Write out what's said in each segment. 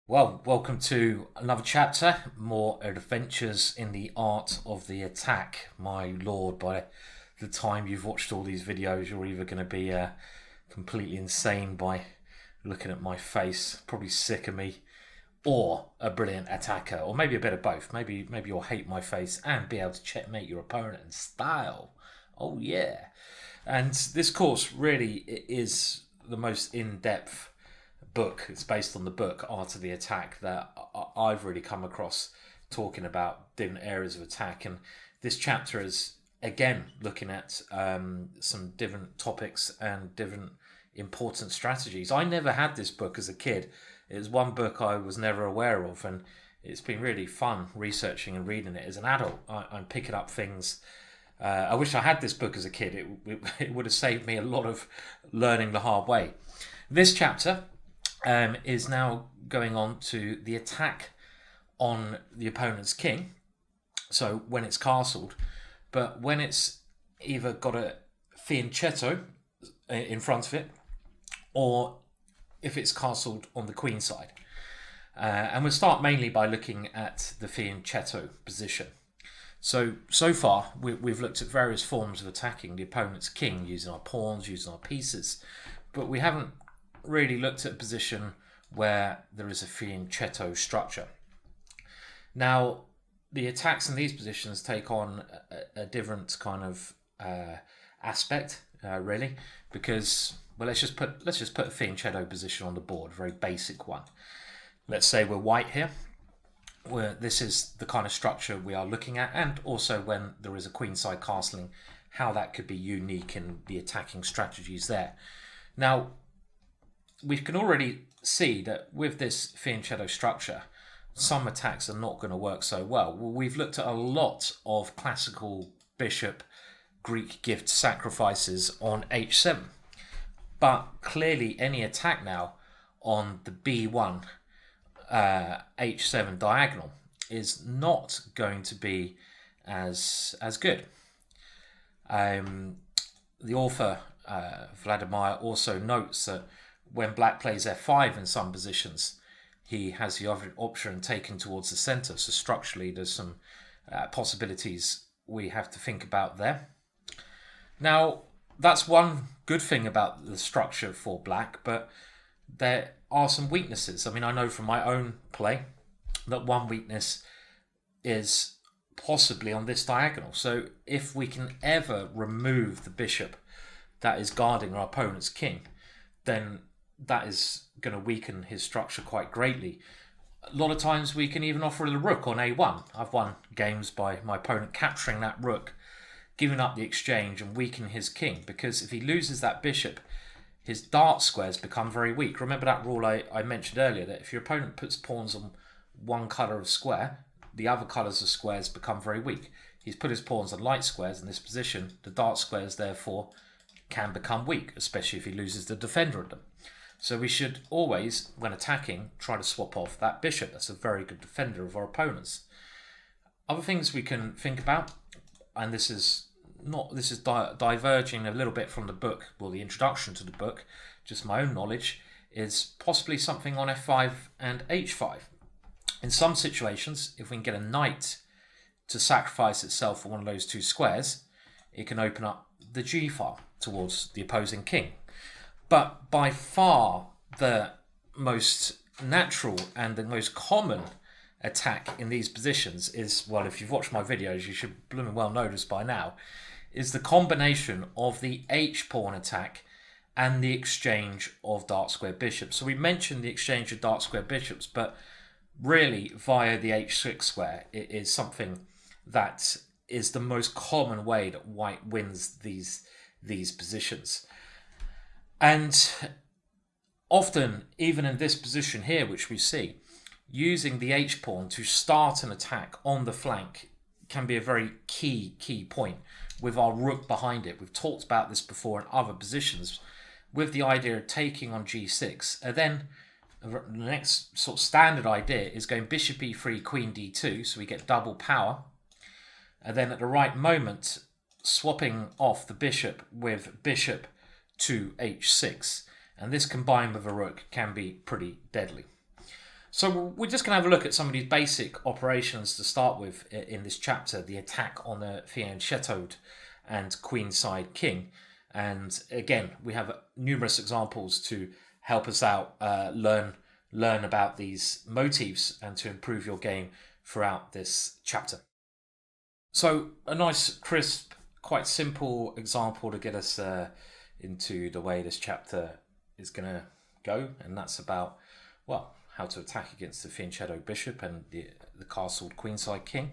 Well, welcome to another chapter, more adventures in the art of the attack. My lord, by the time you've watched all these videos, you're either going to be completely insane by looking at my face, probably sick of me, or a brilliant attacker, or maybe a bit of both. Maybe you'll hate my face and be able to checkmate your opponent in style. Oh yeah. And this course really is the most in-depth book. It's based on the book Art of the Attack that I've really come across, talking about different areas of attack. And this chapter is again looking at some different topics and different important strategies. I never had this book as a kid. It was one book I was never aware of, and it's been really fun researching and reading it as an adult. I'm picking up things. I wish I had this book as a kid. It would have saved me a lot of learning the hard way. This chapter is now going on to the attack on the opponent's king. So when it's castled, but when it's either got a fianchetto in front of it, or if it's castled on the queenside. And we'll start mainly by looking at the fianchetto position. So far, we've looked at various forms of attacking the opponent's king using our pawns, using our pieces, but we haven't really looked at a position where there is a fianchetto structure. Now, the attacks in these positions take on a different kind of aspect, really, because let's just put a fianchetto position on the board, a very basic one. Let's say we're white here. This is the kind of structure we are looking at, and also when there is a queenside castling, how that could be unique in the attacking strategies there. Now, we can already see that with this fianchetto structure, some attacks are not going to work so well. We've looked at a lot of classical bishop Greek gift sacrifices on h7, but clearly any attack now on the b1 h7 diagonal is not going to be as good. The author Vladimir also notes that when black plays f5 in some positions, he has the other option taken towards the center. So structurally, there's some possibilities we have to think about there. Now, that's one good thing about the structure for black, but there are some weaknesses. I mean, I know from my own play that one weakness is possibly on this diagonal. So if we can ever remove the bishop that is guarding our opponent's king, then that is going to weaken his structure quite greatly. A lot of times we can even offer the rook on a1. I've won games by my opponent capturing that rook, giving up the exchange and weakening his king, because if he loses that bishop, his dart squares become very weak. Remember that rule I mentioned earlier, that if your opponent puts pawns on one colour of square, the other colours of squares become very weak. He's put his pawns on light squares in this position. The dart squares, therefore, can become weak, especially if he loses the defender of them. So we should always, when attacking, try to swap off that bishop. That's a very good defender of our opponents. Other things we can think about, and this is diverging a little bit from the book, well, the introduction to the book, just my own knowledge, is possibly something on f5 and h5. In some situations, if we can get a knight to sacrifice itself for one of those two squares, it can open up the g file towards the opposing king. But by far the most natural and the most common attack in these positions is, well, if you've watched my videos, you should blooming well notice by now, is the combination of the h-pawn attack and the exchange of dark square bishops. So we mentioned the exchange of dark square bishops, but really via the h6 square, it is something that is the most common way that white wins these positions. And often, even in this position here, which we see, using the h-pawn to start an attack on the flank can be a very key point with our rook behind it. We've talked about this before in other positions with the idea of taking on g6. And then the next sort of standard idea is going bishop e3, queen d2, so we get double power. And then at the right moment, swapping off the bishop with bishop to h6. And this combined with a rook can be pretty deadly. So we're just going to have a look at some of these basic operations to start with in this chapter, the attack on the fianchettoed and queenside king. And again, we have numerous examples to help us out, learn about these motifs and to improve your game throughout this chapter. So a nice, crisp, quite simple example to get us into the way this chapter is going to go. And that's about, well, how to attack against the fianchettoed bishop and the castled queenside king.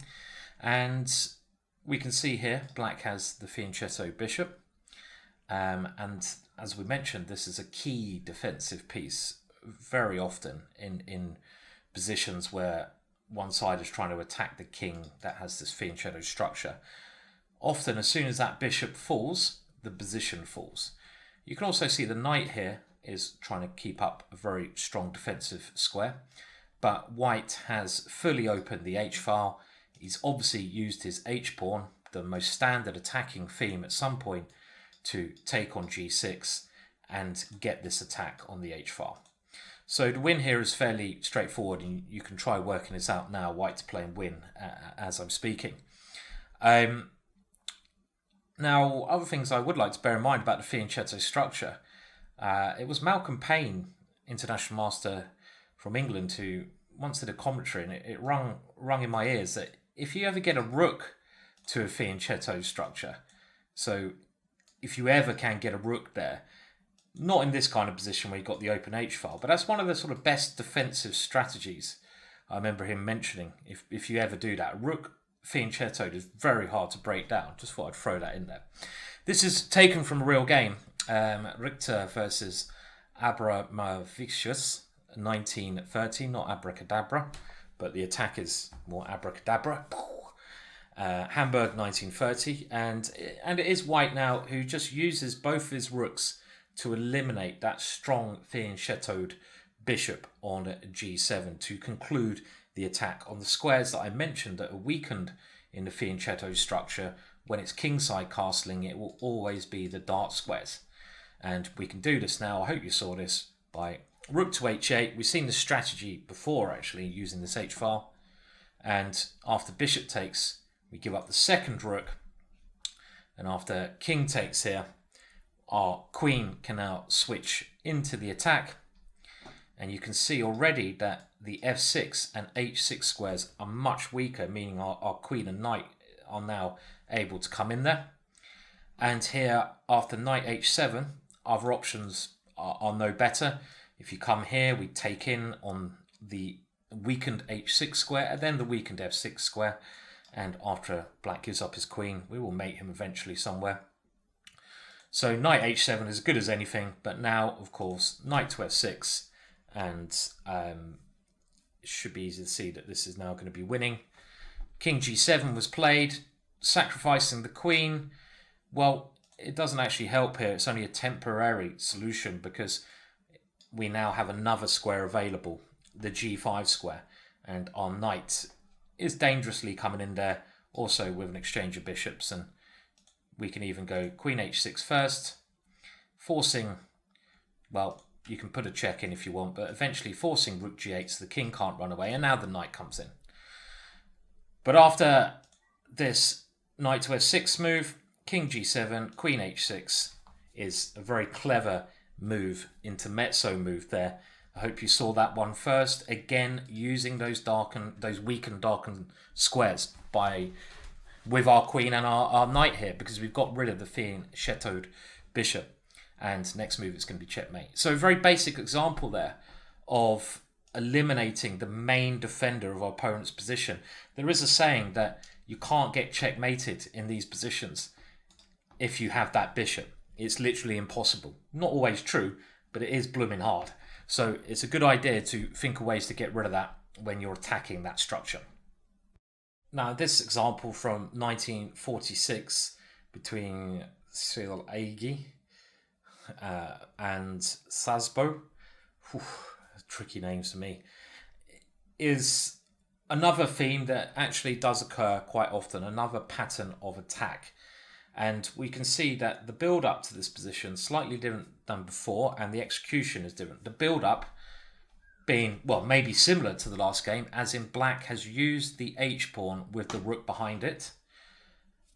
And we can see here black has the fianchettoed bishop, and as we mentioned, this is a key defensive piece very often in positions where one side is trying to attack the king that has this fianchettoed structure. Often as soon as that bishop falls, the position falls. You can also see the knight here is trying to keep up a very strong defensive square, but white has fully opened the h-file. He's obviously used his h-pawn, the most standard attacking theme at some point, to take on g6 and get this attack on the h-file. So the win here is fairly straightforward, and you can try working this out now. White's playing win as I'm speaking. Now, other things I would like to bear in mind about the fianchetto structure. It was Malcolm Payne, international master from England, who once did a commentary, and it rung in my ears that if you ever get a rook to a fianchetto structure, so if you ever can get a rook there, not in this kind of position where you've got the open h-file, but that's one of the sort of best defensive strategies I remember him mentioning. If you ever do that, rook fianchettoed is very hard to break down. Just thought I'd throw that in there. This is taken from a real game. Richter versus Abramavicius, 1930, not abracadabra, but the attack is more abracadabra. Hamburg, 1930, and it is white now who just uses both his rooks to eliminate that strong fianchettoed bishop on g7 to conclude the attack on the squares that I mentioned that are weakened in the fianchetto structure. When it's kingside castling, it will always be the dark squares. And we can do this now. I hope you saw this by rook to h8. We've seen the strategy before, actually, using this h-file. And after bishop takes, we give up the second rook. And after king takes here, our queen can now switch into the attack. And you can see already that the f6 and h6 squares are much weaker, meaning our queen and knight are now able to come in there. And here, after knight h7, other options are no better. If you come here, we take in on the weakened h6 square and then the weakened f6 square. And after black gives up his queen, we will mate him eventually somewhere. So knight h7 is as good as anything, but now, of course, knight to f6, and it should be easy to see that this is now going to be winning. King g7 was played, sacrificing the queen. Well, it doesn't actually help here. It's only a temporary solution because we now have another square available, the g5 square, and our knight is dangerously coming in there, also with an exchange of bishops, and we can even go queen h6 first, forcing, well, you can put a check in if you want, but eventually forcing rook g8 so the king can't run away, and now the knight comes in. But after this knight to f6 move, king g7, queen h6 is a very clever move, intermezzo move there. I hope you saw that one first. Again, using those weakened darkened squares with our queen and our knight here, because we've got rid of the fianchettoed bishop. And next move is going to be checkmate. So a very basic example there of eliminating the main defender of our opponent's position. There is a saying that you can't get checkmated in these positions if you have that bishop. It's literally impossible. Not always true, but it is blooming hard. So it's a good idea to think of ways to get rid of that when you're attacking that structure. Now, this example from 1946 between Cyril Agi and Sasbo, tricky names for me, is another theme that actually does occur quite often, another pattern of attack. And we can see that the build up to this position is slightly different than before, and the execution is different. The build up being, well, maybe similar to the last game, as in black has used the h-pawn with the rook behind it.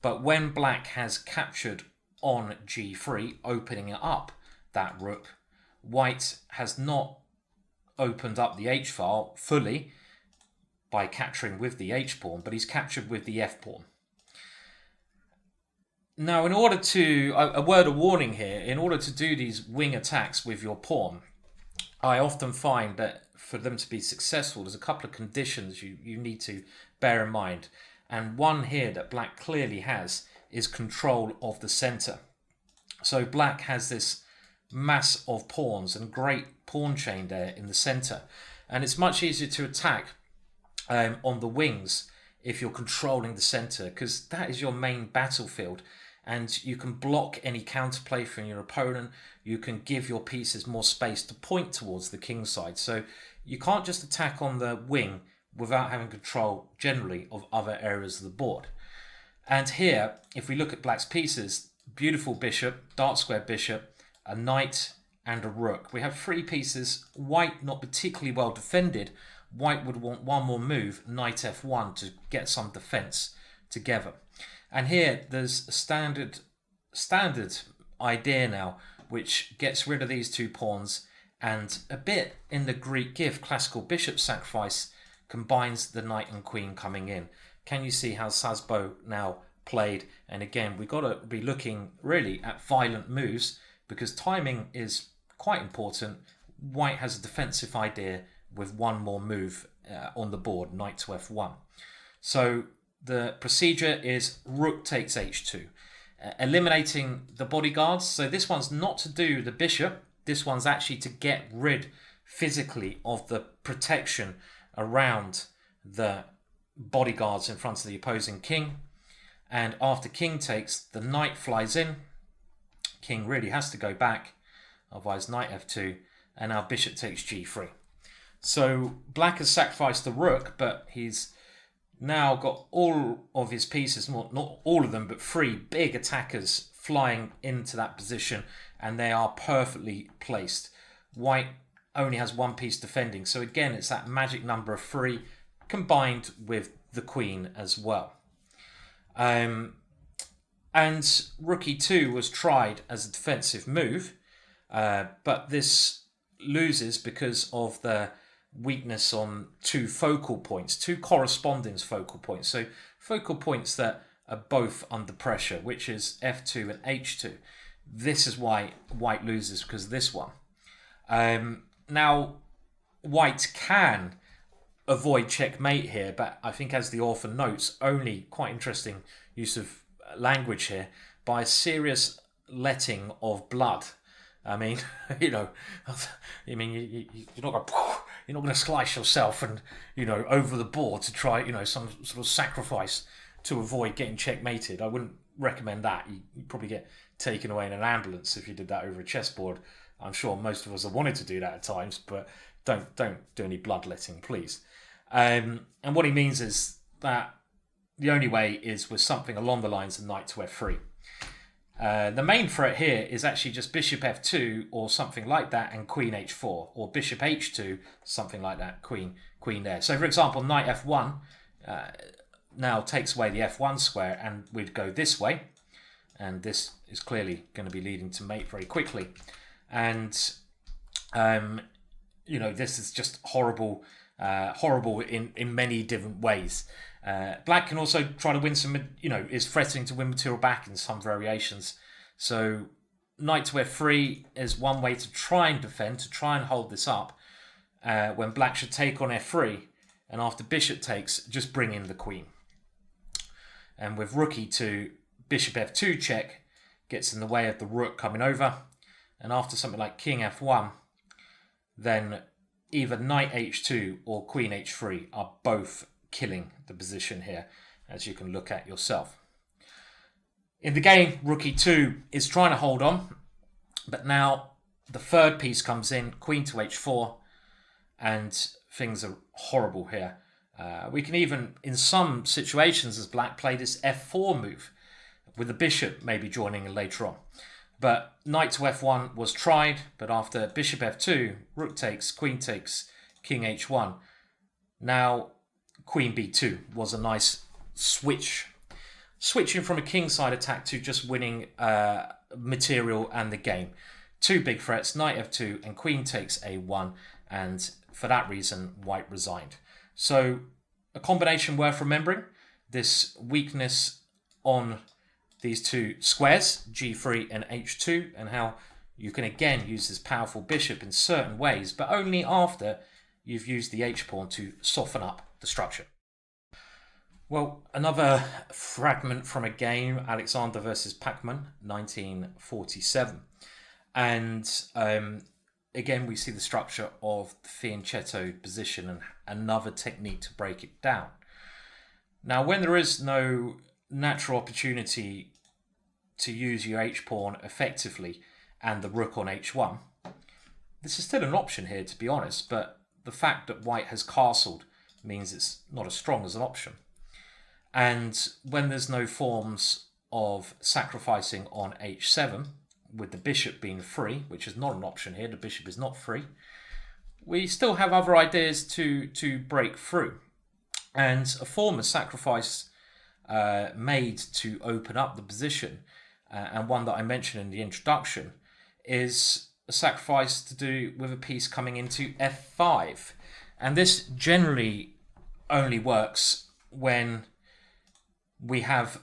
But when black has captured on g3, opening up that rook, white has not opened up the h-file fully by capturing with the h-pawn, but he's captured with the f-pawn. Now, in order to, a word of warning here, in order to do these wing attacks with your pawn, I often find that for them to be successful, there's a couple of conditions you need to bear in mind. And one here that black clearly has is control of the center. So black has this mass of pawns and great pawn chain there in the center. And it's much easier to attack on the wings if you're controlling the center, because that is your main battlefield. And you can block any counterplay from your opponent. You can give your pieces more space to point towards the king side. So you can't just attack on the wing without having control generally of other areas of the board. And here, if we look at black's pieces, beautiful bishop, dark square bishop, a knight and a rook. We have three pieces. White not particularly well defended. White would want one more move, knight f1, to get some defense together. And here there's a standard idea now which gets rid of these two pawns, and a bit in the Greek gift, classical bishop sacrifice, combines the knight and queen coming in. Can you see how Sasbo now played? And again, we've got to be looking really at violent moves, because timing is quite important. White has a defensive idea with one more move on the board, knight to f1. So the procedure is rook takes h2, eliminating the bodyguards. So this one's not to do the bishop. This one's actually to get rid physically of the protection around the bodyguards in front of the opposing king. And after king takes, the knight flies in. King really has to go back, otherwise knight f2, and now bishop takes g3. So black has sacrificed the rook, but he's now got all of his pieces, not all of them, but three big attackers flying into that position, and they are perfectly placed. White only has one piece defending, so again it's that magic number of 3 combined with the queen as well. And rook e2 was tried as a defensive move, but this loses because of the weakness on two focal points, two corresponding focal points. So focal points that are both under pressure, which is f2 and h2. This is why white loses, because of this one. Now, white can avoid checkmate here, but I think, as the author notes, only, quite interesting use of language here, by a serious letting of blood. I mean, you're not going to slice yourself and, over the board to try, some sort of sacrifice to avoid getting checkmated. I wouldn't recommend that. You'd probably get taken away in an ambulance if you did that over a chessboard. I'm sure most of us have wanted to do that at times, but don't do any bloodletting, please. And what he means is that the only way is with something along the lines of knight to f3. The main threat here is actually just bishop f2 or something like that, and queen h4, or bishop h2, something like that, queen there. So for example, knight f1 now takes away the f1 square, and we'd go this way, and this is clearly going to be leading to mate very quickly. And this is just horrible in many different ways. Black can also try to win some, is threatening to win material back in some variations. So knight to f3 is one way to try and defend, to try and hold this up, when black should take on f3, and after bishop takes, just bring in the queen. And with rook e2, bishop f2 check gets in the way of the rook coming over, and after something like king f1, then either knight h2 or queen h3 are both killing the position here, as you can look at yourself. In the game, rook e2 is trying to hold on, but now the third piece comes in, queen to h4, and things are horrible here. We can even, in some situations, as black play this f4 move, with the bishop maybe joining in later on. But knight to f1 was tried, but after bishop f2, rook takes, queen takes, king h1. Now queen b2 was a nice switch. Switching from a kingside attack to just winning material and the game. Two big threats, knight f2 and queen takes a1, and for that reason, white resigned. So a combination worth remembering, this weakness on these two squares, g3 and h2, and how you can again use this powerful bishop in certain ways, but only after you've used the h-pawn to soften up the structure. Well, another fragment from a game, Alexander versus Pachman, 1947. And again, we see the structure of the fianchettoed position and another technique to break it down. Now, when there is no natural opportunity to use your h-pawn effectively and the rook on h1, this is still an option here, to be honest, but the fact that white has castled means it's not as strong as an option. And when there's no forms of sacrificing on h7, with the bishop being free, which is not an option here, the bishop is not free, we still have other ideas to break through. And a form of sacrifice made to open up the position, and one that I mentioned in the introduction, is a sacrifice to do with a piece coming into f5. And this generally only works when we have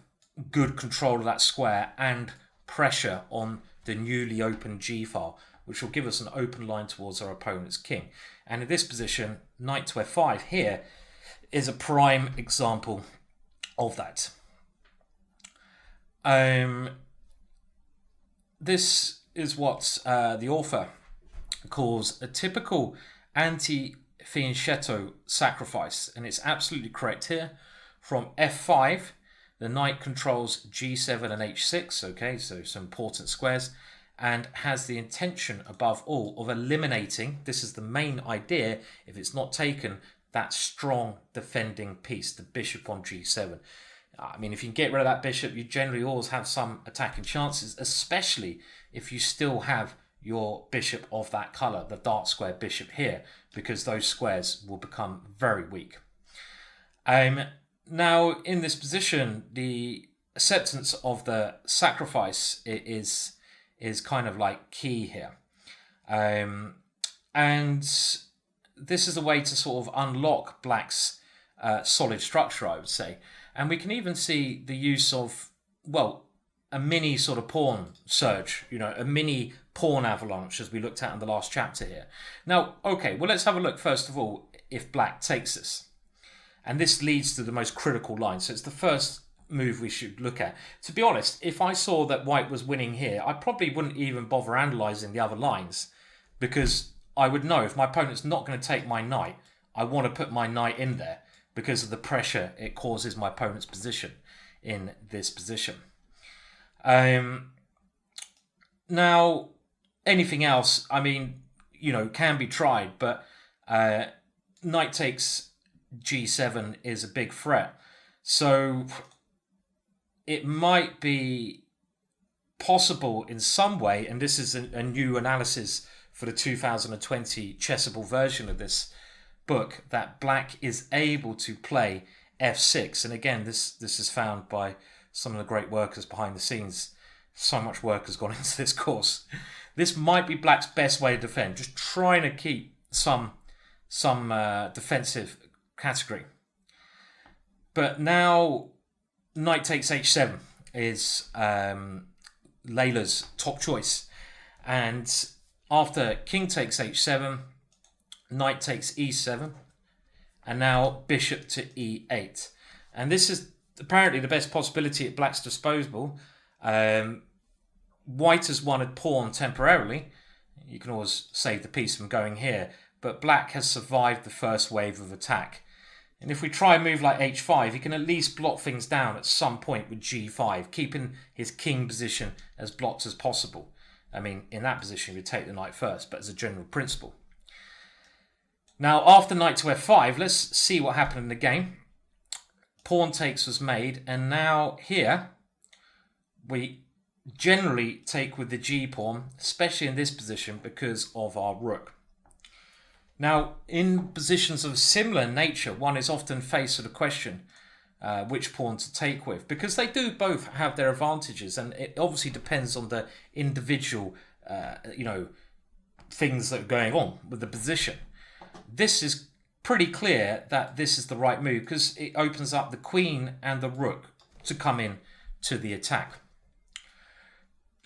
good control of that square and pressure on the newly opened g file, which will give us an open line towards our opponent's king. And in this position, knight to f5 here is a prime example of that. This is what the author calls a typical anti-fianchetto sacrifice, and it's absolutely correct here. From f5, the knight controls g7 and h6, okay, so some important squares, and has the intention above all of eliminating, this is the main idea, if it's not taken, that strong defending piece, the bishop on g7. I mean, if you can get rid of that bishop, you generally always have some attacking chances, especially if you still have your bishop of that colour, the dark square bishop here, because those squares will become very weak. Now, in this position, the acceptance of the sacrifice is kind of like key here. And this is a way to sort of unlock black's solid structure, I would say. And we can even see the use of, well, a mini sort of pawn surge, you know, a mini pawn avalanche, as we looked at in the last chapter here. Now, okay, well, let's have a look, first of all, if black takes this. And this leads to the most critical line. So it's the first move we should look at. To be honest, if I saw that white was winning here, I probably wouldn't even bother analysing the other lines, because I would know if my opponent's not going to take my knight, I want to put my knight in there because of the pressure it causes my opponent's position in this position. Now, anything else, I mean, you know, can be tried, but knight takes g7 is a big threat. So it might be possible in some way, and this is a new analysis for the 2020 Chessable version of this book, that black is able to play f6. And again, this is found by some of the great workers behind the scenes. So much work has gone into this course. This might be black's best way to defend, just trying to keep some defensive category. But now knight takes h7 is Layla's top choice. And after king takes h7, knight takes e7, and now bishop to e8. And this is apparently the best possibility at black's disposal. White has won a pawn temporarily. You can always save the piece from going here, but black has survived the first wave of attack. And if we try a move like h5, he can at least block things down at some point with g5, keeping his king position as blocked as possible. I mean, in that position, we take the knight first, but as a general principle. Now, after knight to f5, let's see what happened in the game. Pawn takes was made, and now here, we generally take with the G pawn, especially in this position because of our rook. Now, in positions of similar nature, one is often faced with a question which pawn to take with, because they do both have their advantages, and it obviously depends on the individual, things that are going on with the position. This is pretty clear that this is the right move because it opens up the queen and the rook to come in to the attack.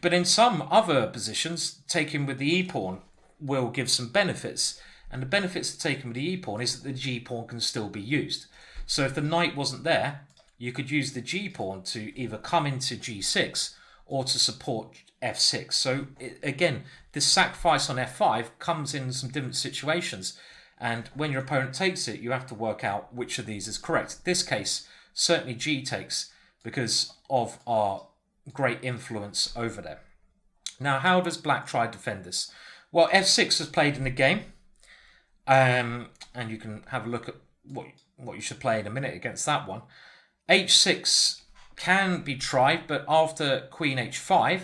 But in some other positions, taking with the e-pawn will give some benefits. And the benefits of taking with the e-pawn is that the g-pawn can still be used. So if the knight wasn't there, you could use the g-pawn to either come into g6 or to support f6. So again, this sacrifice on f5 comes in some different situations. And when your opponent takes it, you have to work out which of these is correct. In this case, certainly g takes because of our great influence over there. Now, how does black try to defend this? Well, f6 is played in the game. And you can have a look at what you should play in a minute against that one. h6 can be tried, but after queen h5,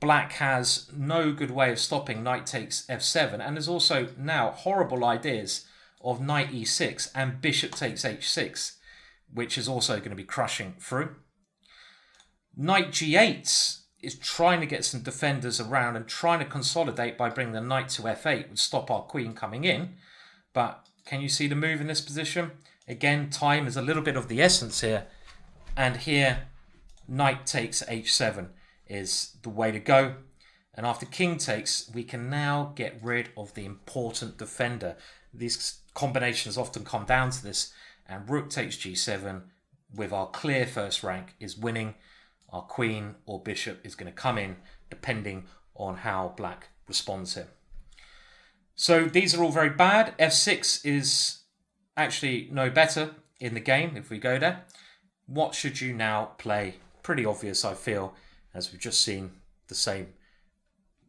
black has no good way of stopping knight takes f7, and there's also now horrible ideas of knight e6 and bishop takes h6, which is also going to be crushing through. Knight g8 is trying to get some defenders around and trying to consolidate by bringing the knight to f8, would stop our queen coming in. But can you see the move in this position? Again, time is a little bit of the essence here. And here, knight takes h7 is the way to go. And after king takes, we can now get rid of the important defender. These combinations often come down to this. And rook takes g7 with our clear first rank is winning. Our queen or bishop is going to come in depending on how black responds here. So these are all very bad. f6 is actually no better in the game if we go there. What should you now play? Pretty obvious, I feel, as we've just seen the same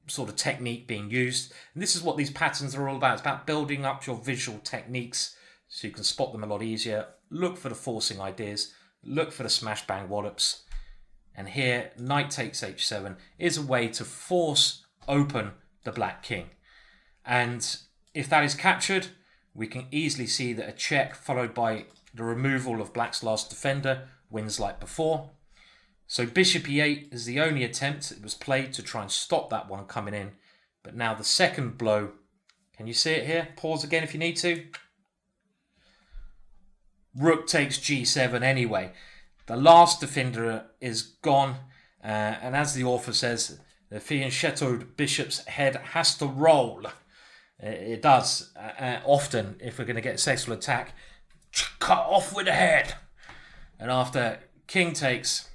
sort of technique being used. And this is what these patterns are all about. It's about building up your visual techniques so you can spot them a lot easier. Look for the forcing ideas. Look for the smash bang wallops. And here, knight takes h7 is a way to force open the black king. And if that is captured, we can easily see that a check followed by the removal of black's last defender wins like before. So bishop e8 is the only attempt that was played to try and stop that one coming in. But now the second blow, can you see it here? Pause again if you need to. Rook takes g7 anyway. The last defender is gone. And as the author says, the fianchettoed bishop's head has to roll. It does. Often, if we're going to get a successful attack, cut off with the head. And after king takes,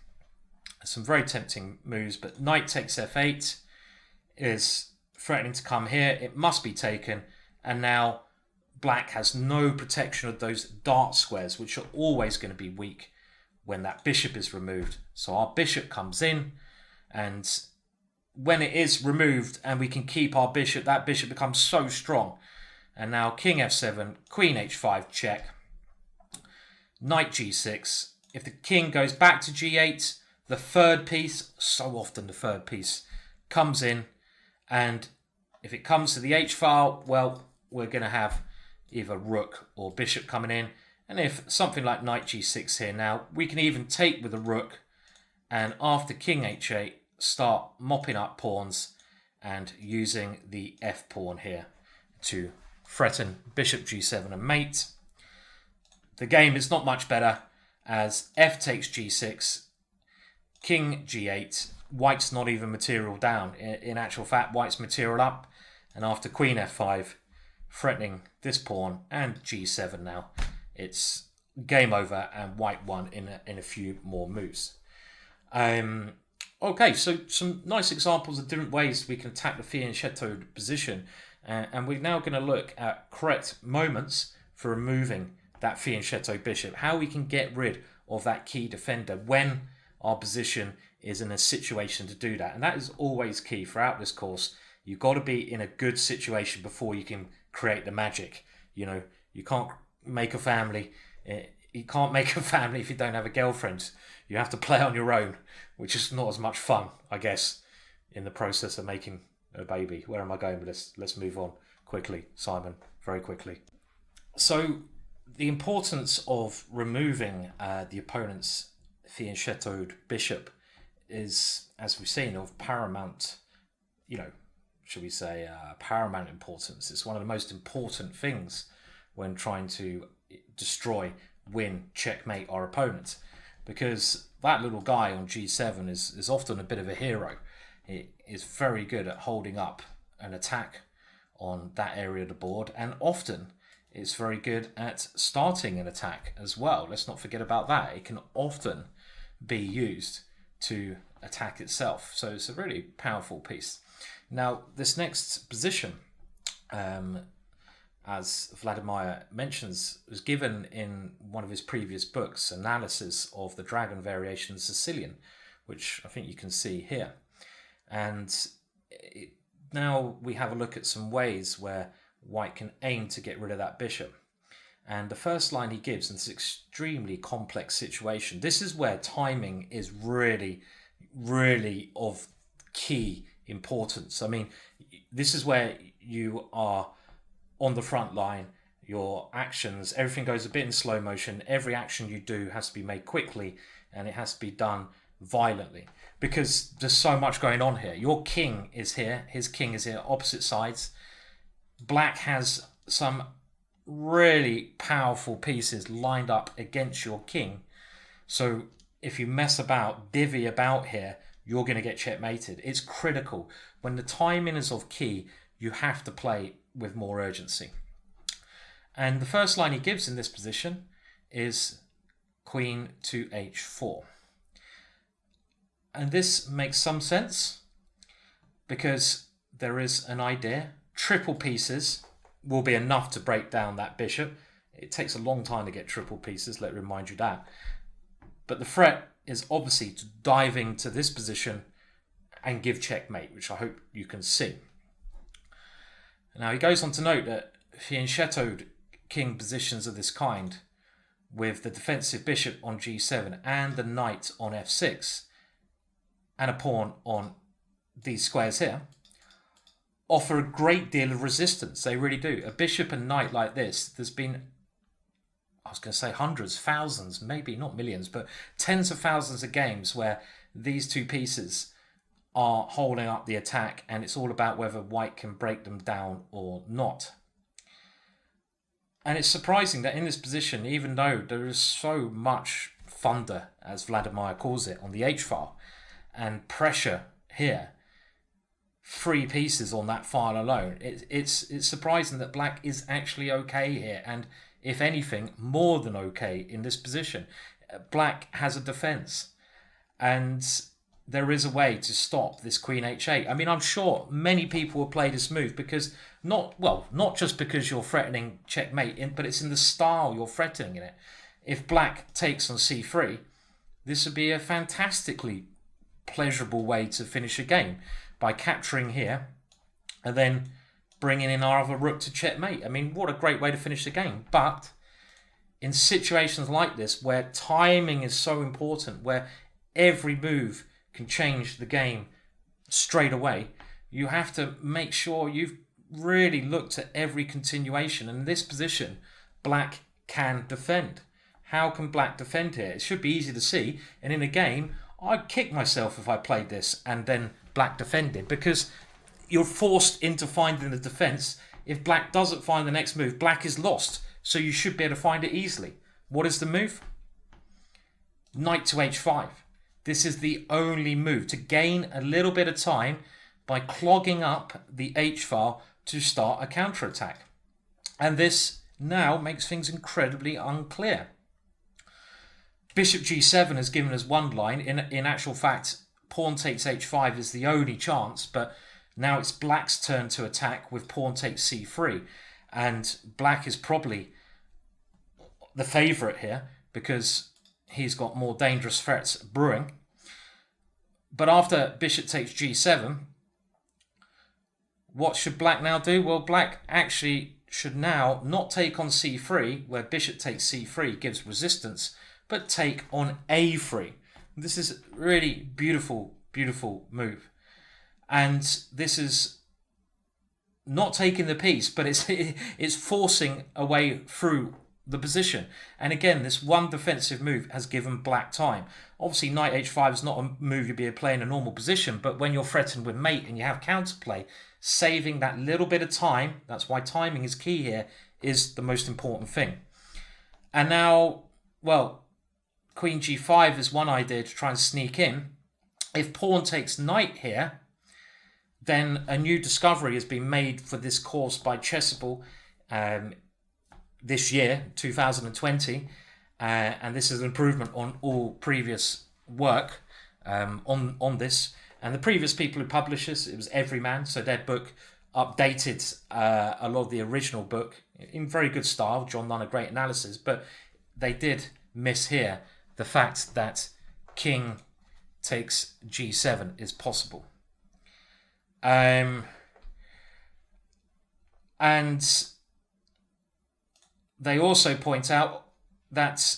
some very tempting moves, but knight takes f8 is threatening to come here. It must be taken. And now black has no protection of those dart squares, which are always going to be weak when that bishop is removed. So our bishop comes in, and when it is removed and we can keep our bishop, that bishop becomes so strong. And now king f7, queen h5 check, knight g6. If the king goes back to g8, the third piece, so often the third piece, comes in. And if it comes to the h-file, well, we're going to have either rook or bishop coming in. And if something like knight g6 here now, we can even take with a rook. And after king h8, start mopping up pawns and using the f pawn here to threaten bishop g7 and mate. The game is not much better as f takes g6, king g8, white's not even material down. In actual fact, white's material up, and after queen f5, threatening this pawn and g7 now, it's game over and white won in a few more moves. Okay, so some nice examples of different ways we can attack the fianchettoed position. And we're now going to look at correct moments for removing that fianchettoed bishop. How we can get rid of that key defender when our position is in a situation to do that. And that is always key throughout this course. You've got to be in a good situation before you can create the magic. You know, you can't make a family. You can't make a family if you don't have a girlfriend. you have to play on your own, which is not as much fun, I guess, in the process of making a baby. Where am I going with this? Let's move on quickly, Simon, very quickly. So the importance of removing the opponent's fianchettoed bishop is, as we've seen, of paramount, should we say, paramount importance. It's one of the most important things when trying to destroy, win, checkmate our opponent, because that little guy on g7 is often a bit of a hero. It is very good at holding up an attack on that area of the board, and often it's very good at starting an attack as well. Let's not forget about that. It can often be used to attack itself. So it's a really powerful piece. Now, this next position, as Vladimir mentions, was given in one of his previous books, Analysis of the Dragon Variation Sicilian, which I think you can see here. And now we have a look at some ways where white can aim to get rid of that bishop. And the first line he gives in this extremely complex situation, this is where timing is really, really of key importance. I mean, this is where you are on the front line, your actions, everything goes a bit in slow motion. Every action you do has to be made quickly, and it has to be done violently, because there's so much going on here. Your king is here, his king is here, opposite sides. Black has some really powerful pieces lined up against your king. So if you mess about, divvy about here, you're going to get checkmated. It's critical. When the timing is of key, you have to play with more urgency. And the first line he gives in this position is queen to h4. And this makes some sense because there is an idea. Triple pieces will be enough to break down that bishop. It takes a long time to get triple pieces, let me remind you that. But the threat is obviously to dive into this position and give checkmate, which I hope you can see. Now he goes on to note that fianchettoed king positions of this kind, with the defensive bishop on g7 and the knight on f6 and a pawn on these squares here, offer a great deal of resistance. They really do. A bishop and knight like this, there's been, I was going to say hundreds, thousands, maybe not millions, but tens of thousands of games where these two pieces are holding up the attack, and it's all about whether white can break them down or not. And it's surprising that in this position, even though there is so much thunder, as Vladimir calls it, on the h-file, and pressure here, 3 pieces on that file alone, it's surprising that black is actually okay here, and if anything, more than okay in this position. Black has a defense, and there is a way to stop this queen h8. I mean, I'm sure many people will play this move because not just because you're threatening checkmate, but it's in the style you're threatening in it. If black takes on c3, this would be a fantastically pleasurable way to finish a game by capturing here and then bringing in our other rook to checkmate. I mean, what a great way to finish the game. But in situations like this, where timing is so important, where every move can change the game straight away, you have to make sure you've really looked at every continuation. And in this position, black can defend. How can black defend here? It should be easy to see. And in a game, I'd kick myself if I played this and then black defended, because you're forced into finding the defense. If black doesn't find the next move, black is lost. So you should be able to find it easily. What is the move? Knight to h5. This is the only move to gain a little bit of time by clogging up the h-file to start a counterattack. And this now makes things incredibly unclear. Bishop g7 has given us one line. In actual fact, pawn takes h5 is the only chance, but now it's black's turn to attack with pawn takes c3. And black is probably the favourite here because he's got more dangerous threats brewing. But after bishop takes g7, what should black now do? Well, black actually should now not take on c3, where bishop takes c3 gives resistance, but take on a3. This is really beautiful, beautiful move. And this is not taking the piece, but it's forcing a way through the position. And again, this one defensive move has given black time. Obviously, knight h5 is not a move you'd be playing in a normal position, but when you're threatened with mate and you have counterplay, saving that little bit of time, that's why timing is key here, is the most important thing. And now, well, queen g5 is one idea to try and sneak in. If pawn takes knight here, then a new discovery has been made for this course by Chessable this year, 2020. And this is an improvement on all previous work on this. And the previous people who published this, it was Everyman, so their book updated a lot of the original book in very good style. John done a great analysis, but they did miss here the fact that king takes g7 is possible. And they also point out that,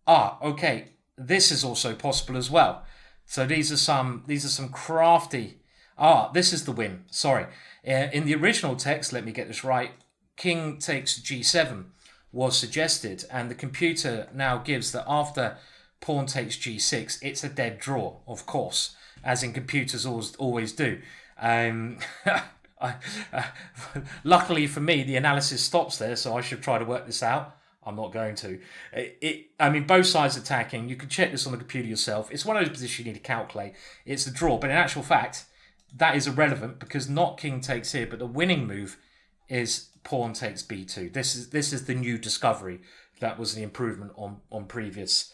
okay, this is also possible as well. So these are some crafty. This is the win. Sorry. In the original text, let me get this right. King takes g7 was suggested, and the computer now gives that after pawn takes g6, it's a dead draw, of course, as in computers always do. Luckily for me, the analysis stops there, so I should try to work this out. I'm not going to. I mean, both sides attacking. You can check this on the computer yourself. It's one of those positions you need to calculate. It's a draw, but in actual fact, that is irrelevant because not king takes here, but the winning move is pawn takes b2. This is the new discovery. That was the improvement on previous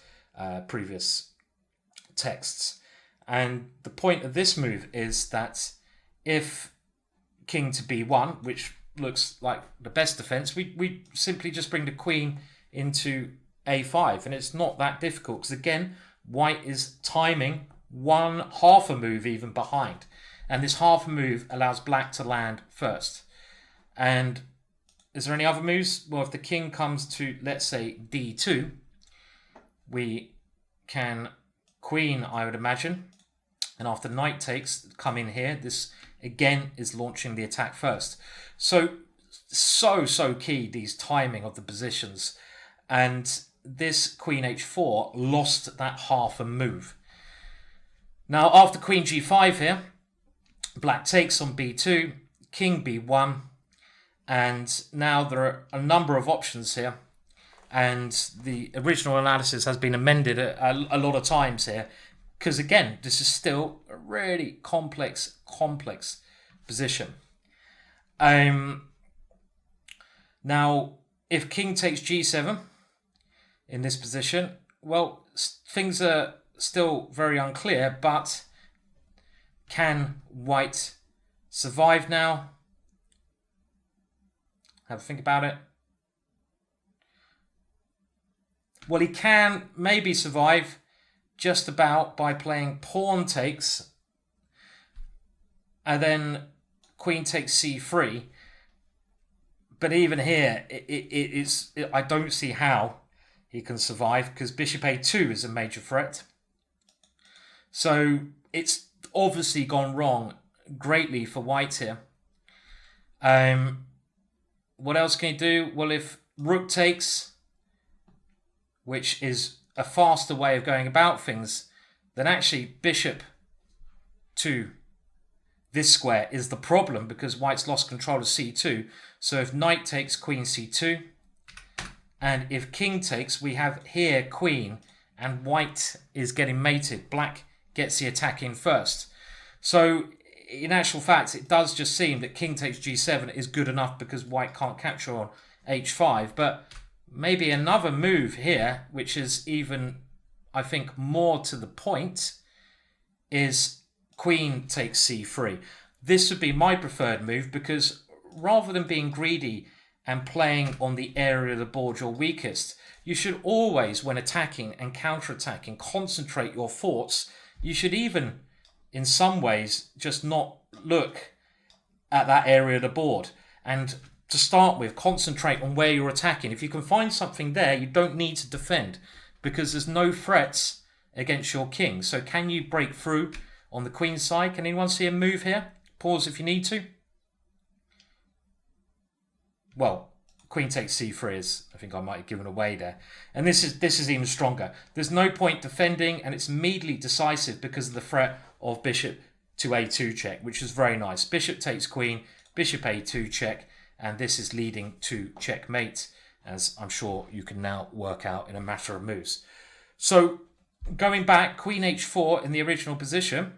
texts. And the point of this move is that if king to b1, which looks like the best defense, we simply just bring the queen into a5, and it's not that difficult because again, white is timing one half a move even behind, and this half a move allows black to land first. And is there any other moves? Well, if the king comes to, let's say, d2, we can queen, I would imagine, and after knight takes, come in here. This again is launching the attack first. So key, these timing of the positions. And this queen h4 lost that half a move. Now after queen g5 here, black takes on b2, king b1, and now there are a number of options here. And the original analysis has been amended a lot of times here, because again, this is still a really complex position. Now, if king takes g7 in this position, well, things are still very unclear, but can white survive now? Have a think about it. Well, he can maybe survive just about by playing pawn takes and then queen takes c3. But even here, I don't see how he can survive because bishop a2 is a major threat. So it's obviously gone wrong greatly for white here. What else can he do? Well, if rook takes, which is a faster way of going about things, then actually bishop to this square is the problem because white's lost control of c2. So if knight takes, queen c2, and if king takes, we have here queen, and white is getting mated. Black gets the attack in first. So in actual fact, it does just seem that king takes g7 is good enough because white can't capture on h5. But maybe another move here, which is even, I think, more to the point, is queen takes c3. This would be my preferred move because rather than being greedy and playing on the area of the board you're weakest, you should always, when attacking and counter-attacking, concentrate your thoughts. You should even, in some ways, just not look at that area of the board. And to start with, concentrate on where you're attacking. If you can find something there, you don't need to defend because there's no threats against your king. So can you break through on the queen side? Can anyone see a move here? Pause if you need to. Well, queen takes c3 is, I think I might have given away there. And this is even stronger. There's no point defending, and it's immediately decisive because of the threat of bishop to a2 check, which is very nice. Bishop takes queen, bishop a2 check, and this is leading to checkmate, as I'm sure you can now work out in a matter of moves. So going back, queen h4 in the original position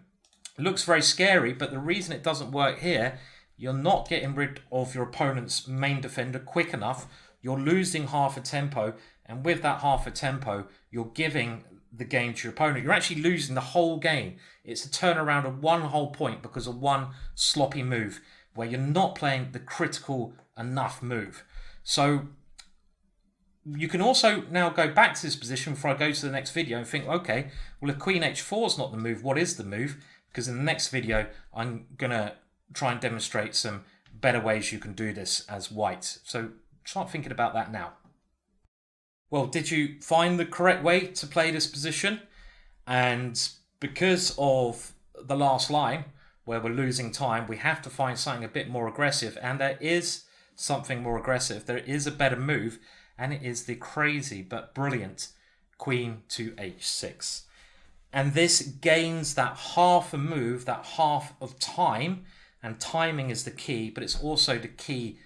looks very scary, but the reason it doesn't work here, you're not getting rid of your opponent's main defender quick enough. You're losing half a tempo, and with that half a tempo, you're giving the game to your opponent. You're actually losing the whole game. It's a turnaround of one whole point because of one sloppy move where you're not playing the critical enough move. So you can also now go back to this position before I go to the next video and think, okay, well, if queen h4 is not the move, what is the move? Because in the next video, I'm going to try and demonstrate some better ways you can do this as white. So start thinking about that now. Well, did you find the correct way to play this position? And because of the last line, where we're losing time, we have to find something a bit more aggressive. And there is something more aggressive. There is a better move, and it is the crazy but brilliant queen to h6. And this gains that half a move, that half of time, and timing is the key, but it's also the key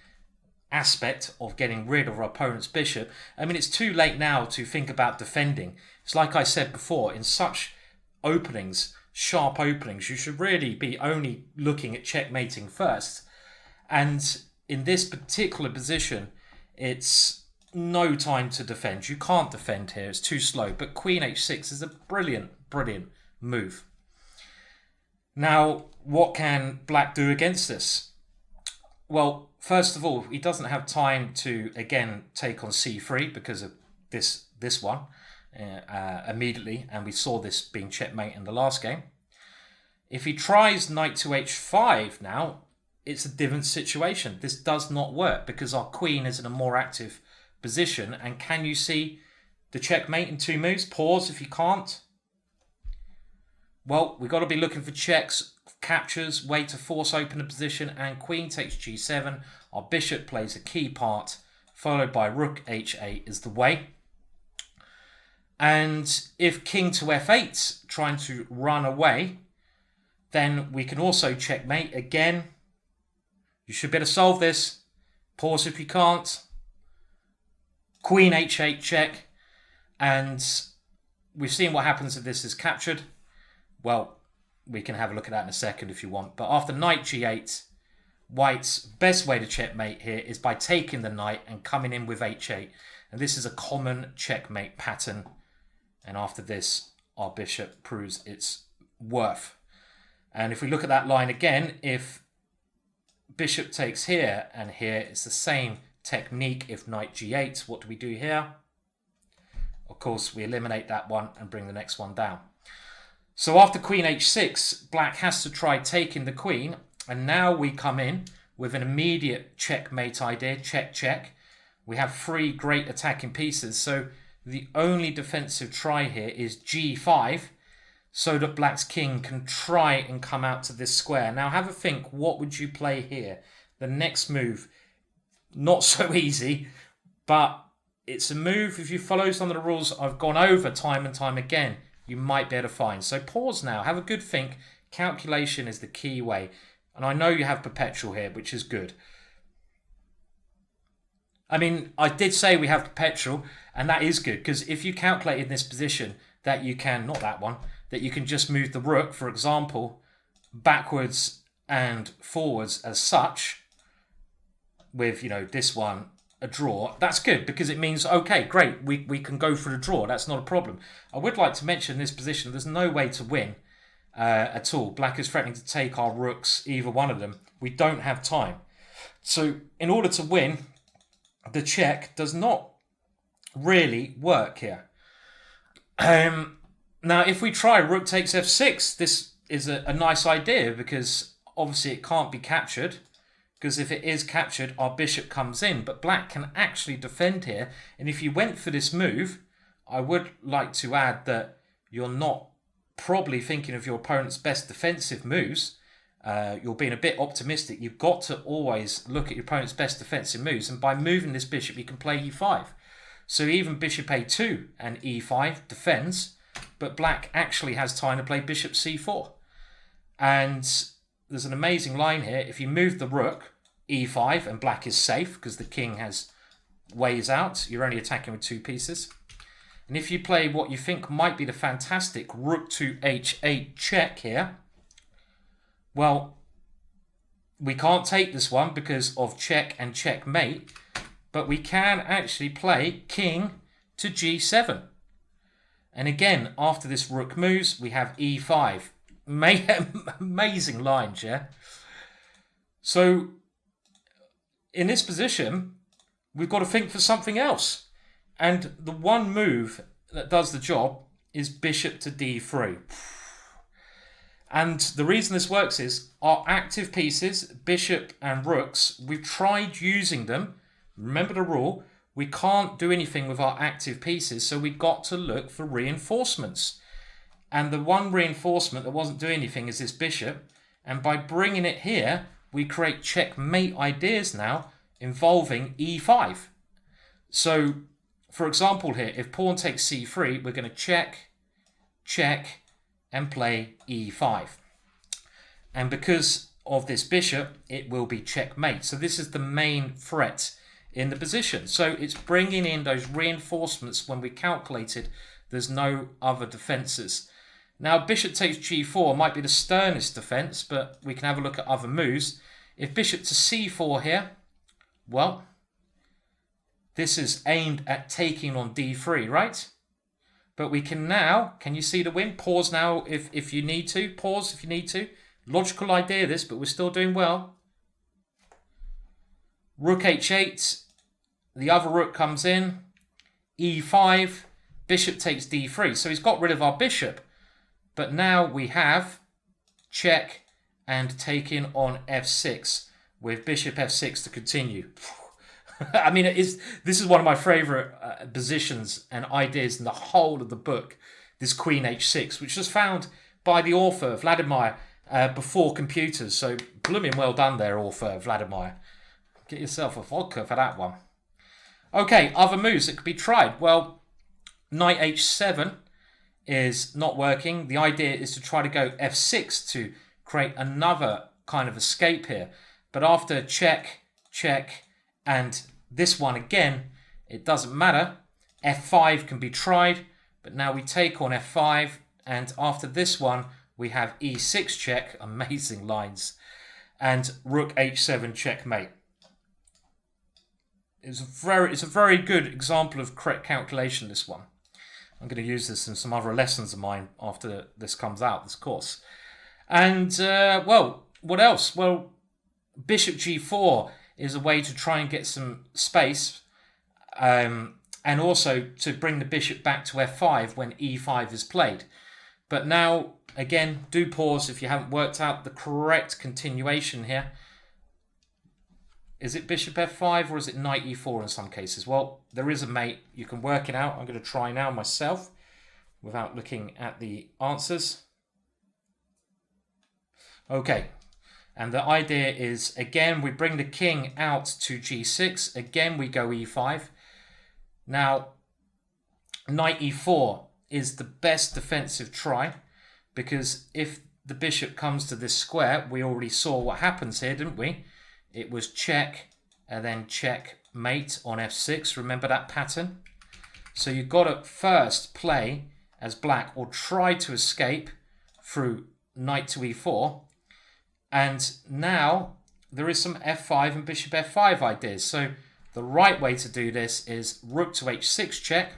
aspect of getting rid of our opponent's bishop. I mean, it's too late now to think about defending. It's like I said before, in such openings, sharp openings, you should really be only looking at checkmating first. And in this particular position, it's no time to defend. You can't defend here, it's too slow. But queen h6 is a brilliant, brilliant move. Now, what can black do against this? Well, first of all, he doesn't have time to, again, take on c3 because of this one immediately, and we saw this being checkmate in the last game. If he tries knight to h5 now, it's a different situation. This does not work because our queen is in a more active position. And can you see the checkmate in two moves? Pause if you can't. Well, we've got to be looking for checks, captures, way to force open the position, and queen takes g7. Our bishop plays a key part, followed by rook h8 is the way. And if king to f8, trying to run away, then we can also checkmate again. You should be able to solve this. Pause if you can't. Queen h8 check. And we've seen what happens if this is captured. Well, we can have a look at that in a second if you want. But after knight g8, white's best way to checkmate here is by taking the knight and coming in with h8. And this is a common checkmate pattern. And after this, our bishop proves its worth. And if we look at that line again, if bishop takes here and here, it's the same technique. If knight g8, what do we do here? Of course, we eliminate that one and bring the next one down. So after queen h6, black has to try taking the queen. And now we come in with an immediate checkmate idea, check, check. We have three great attacking pieces. So the only defensive try here is g5, so that black's king can try and come out to this square. Now have a think, what would you play here? The next move, not so easy, but it's a move, if you follow some of the rules I've gone over time and time again, you might be able to find. So pause now, have a good think. Calculation is the key way. And I know you have perpetual here, which is good. I mean, I did say we have perpetual, and that is good, because if you calculate in this position that you can, not that one, that you can just move the rook, for example, backwards and forwards as such, with, you know, this one, a draw, that's good, because it means, okay, great, we can go for the draw, that's not a problem. I would like to mention this position, there's no way to win at all. Black is threatening to take our rooks, either one of them. We don't have time. So in order to win, the check does not really work here. Now, if we try rook takes f6, this is a nice idea because obviously it can't be captured, because if it is captured, our bishop comes in. But black can actually defend here. And if you went for this move, I would like to add that you're not probably thinking of your opponent's best defensive moves. You're being a bit optimistic. You've got to always look at your opponent's best defensive moves, and by moving this bishop, you can play e5. So even bishop a2 and e5 defends, but black actually has time to play bishop c4. And there's an amazing line here. If you move the rook, e5, and black is safe because the king has ways out, you're only attacking with 2 pieces. And if you play what you think might be the fantastic rook to h8 check here, well, we can't take this one because of check and checkmate, but we can actually play king to g7. And again, after this rook moves, we have e5. Amazing lines, yeah? So, in this position, we've got to think for something else. And the one move that does the job is bishop to d3. And the reason this works is our active pieces, bishop and rooks, we've tried using them. Remember the rule, we can't do anything with our active pieces, so we've got to look for reinforcements. And the one reinforcement that wasn't doing anything is this bishop. And by bringing it here, we create checkmate ideas now involving e5. So, for example here, if pawn takes c3, we're going to check, check, and play e5. And because of this bishop, it will be checkmate. So this is the main threat in the position. So it's bringing in those reinforcements when we calculated there's no other defenses. Now bishop takes g4 might be the sternest defense, but we can have a look at other moves. If bishop to c4 here, well, this is aimed at taking on d3, right? But we can now, can you see the win? Pause now if you need to. Pause if you need to. Logical idea this, but we're still doing well. Rook h8. The other rook comes in. e5. Bishop takes d3. So he's got rid of our bishop. But now we have check and taking on f6 with bishop f6 to continue. I mean, this is one of my favourite positions and ideas in the whole of the book, this queen h6, which was found by the author, Vladimir, before computers. So, blooming well done there, author Vladimir. Get yourself a vodka for that one. Okay, other moves that could be tried. Well, knight h7 is not working. The idea is to try to go f6 to create another kind of escape here. But after check, check, and this one again, it doesn't matter. f5 can be tried, but now we take on f5, and after this one, we have e6 check, amazing lines, and rook h7 checkmate. It's a very good example of correct calculation, this one. I'm going to use this in some other lessons of mine after this comes out, this course. And, well, what else? Well, bishop g4 is a way to try and get some space, and also to bring the bishop back to f5 when e5 is played. But now, again, do pause if you haven't worked out the correct continuation here. Is it bishop f5 or is it knight e4 in some cases? Well, there is a mate. You can work it out. I'm going to try now myself without looking at the answers. Okay. And the idea is, again, we bring the king out to g6. Again, we go e5. Now, knight e4 is the best defensive try, because if the bishop comes to this square, we already saw what happens here, didn't we? It was check and then checkmate on f6. Remember that pattern? So you've got to first play as black or try to escape through knight to e4. And now there is some f5 and bishop f5 ideas. So the right way to do this is rook to h6 check.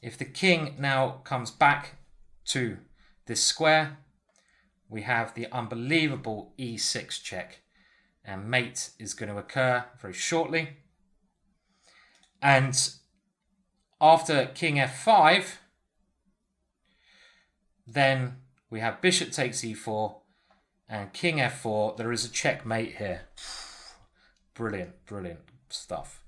If the king now comes back to this square, we have the unbelievable e6 check. And mate is going to occur very shortly. And after king f5, then we have bishop takes e4 and king f4. There is a checkmate here. Brilliant, brilliant stuff.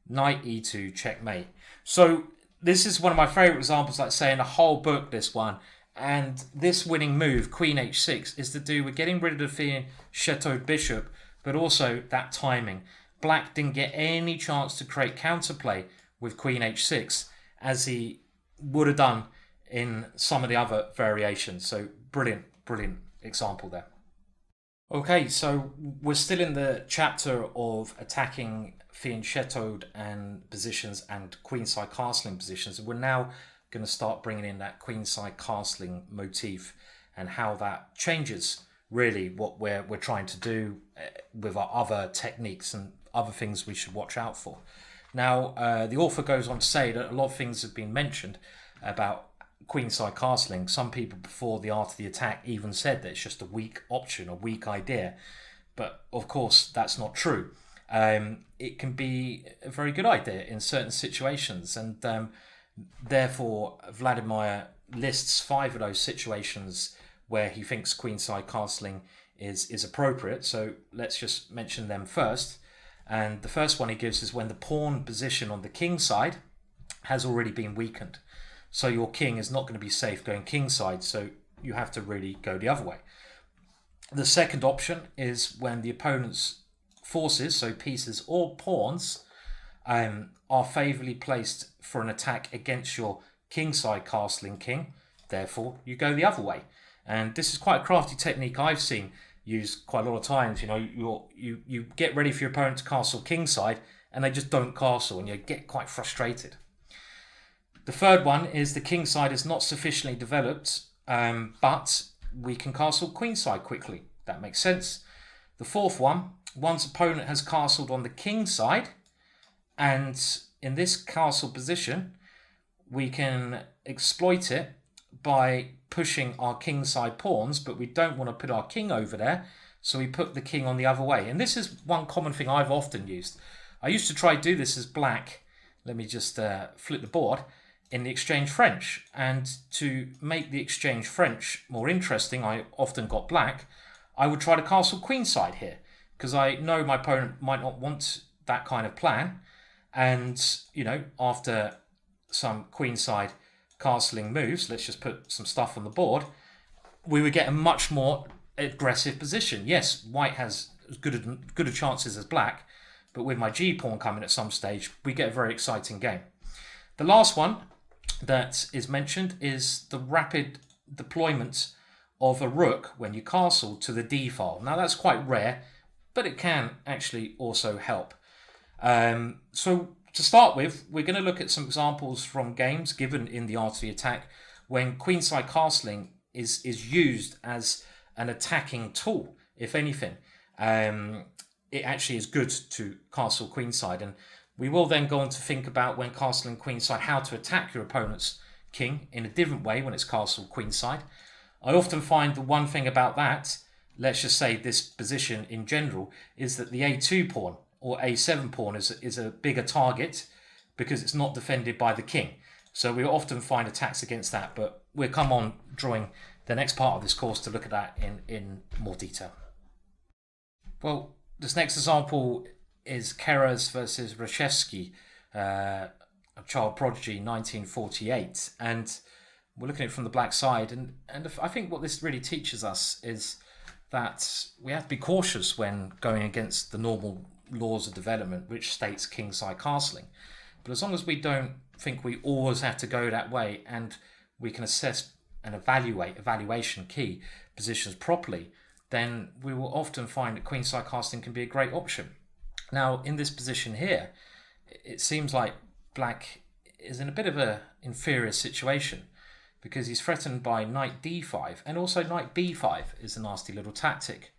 Knight e2 checkmate. So This is one of my favourite examples, like say in a whole book, this one. And this winning move, Queen h6, is to do with getting rid of the fianchettoed bishop, but also that timing. Black didn't get any chance to create counterplay with Queen h6, as he would have done in some of the other variations. So brilliant, brilliant example there. Okay, so we're still in the chapter of attacking fianchettoed and positions and queenside castling positions. We're now going to start bringing in that queenside castling motif and how that changes really what we're trying to do with our other techniques and other things we should watch out for. Now, the author goes on to say that a lot of things have been mentioned about queenside castling. Some people before the art of the attack even said that it's just a weak option, a weak idea. But of course, that's not true. It can be a very good idea in certain situations, and therefore Vladimir lists 5 of those situations where he thinks queenside castling is appropriate. So let's just mention them first. And the first one he gives is when the pawn position on the king side has already been weakened. So your king is not going to be safe going kingside, so you have to really go the other way. The second option is when the opponent's forces, so pieces or pawns, are favourably placed for an attack against your kingside castling king. Therefore, you go the other way. And this is quite a crafty technique I've seen used quite a lot of times. You know, you get ready for your opponent to castle kingside, and they just don't castle, and you get quite frustrated. The third one is the king side is not sufficiently developed, but we can castle queenside quickly. That makes sense. The fourth one, one's opponent has castled on the king side, and in this castle position, we can exploit it by pushing our king side pawns, but we don't want to put our king over there, so we put the king on the other way. And this is one common thing I've often used. I used to try to do this as black. Let me just flip the board. In the exchange French, and to make the exchange French more interesting, I often got black. I would try to castle queenside here, because I know my opponent might not want that kind of plan, and you know, after some queenside castling moves, let's just put some stuff on the board, we would get a much more aggressive position. Yes, white has as good a chances as black, but with my G pawn coming at some stage, we get a very exciting game. The last one that is mentioned is the rapid deployment of a rook when you castle to the D file. Now that's quite rare, but it can actually also help. So to start with, we're going to look at some examples from games given in the art of the attack when queenside castling is used as an attacking tool. If anything, it actually is good to castle queenside, and we will then go on to think about when castling queenside how to attack your opponent's king in a different way when it's castled queenside. I often find the one thing about that, let's just say this position in general, is that the A2 pawn or A7 pawn is a bigger target because it's not defended by the king. So we often find attacks against that, but we'll come on during the next part of this course to look at that in more detail. Well, this next example is Keras versus Reshevsky, a child prodigy, 1948. And we're looking at it from the black side. And I think what this really teaches us is that we have to be cautious when going against the normal laws of development, which states kingside castling. But as long as we don't think we always have to go that way, and we can assess and evaluation key positions properly, then we will often find that queenside casting can be a great option. Now, in this position here, it seems like black is in a bit of an inferior situation because he's threatened by knight d5, and also knight b5 is a nasty little tactic.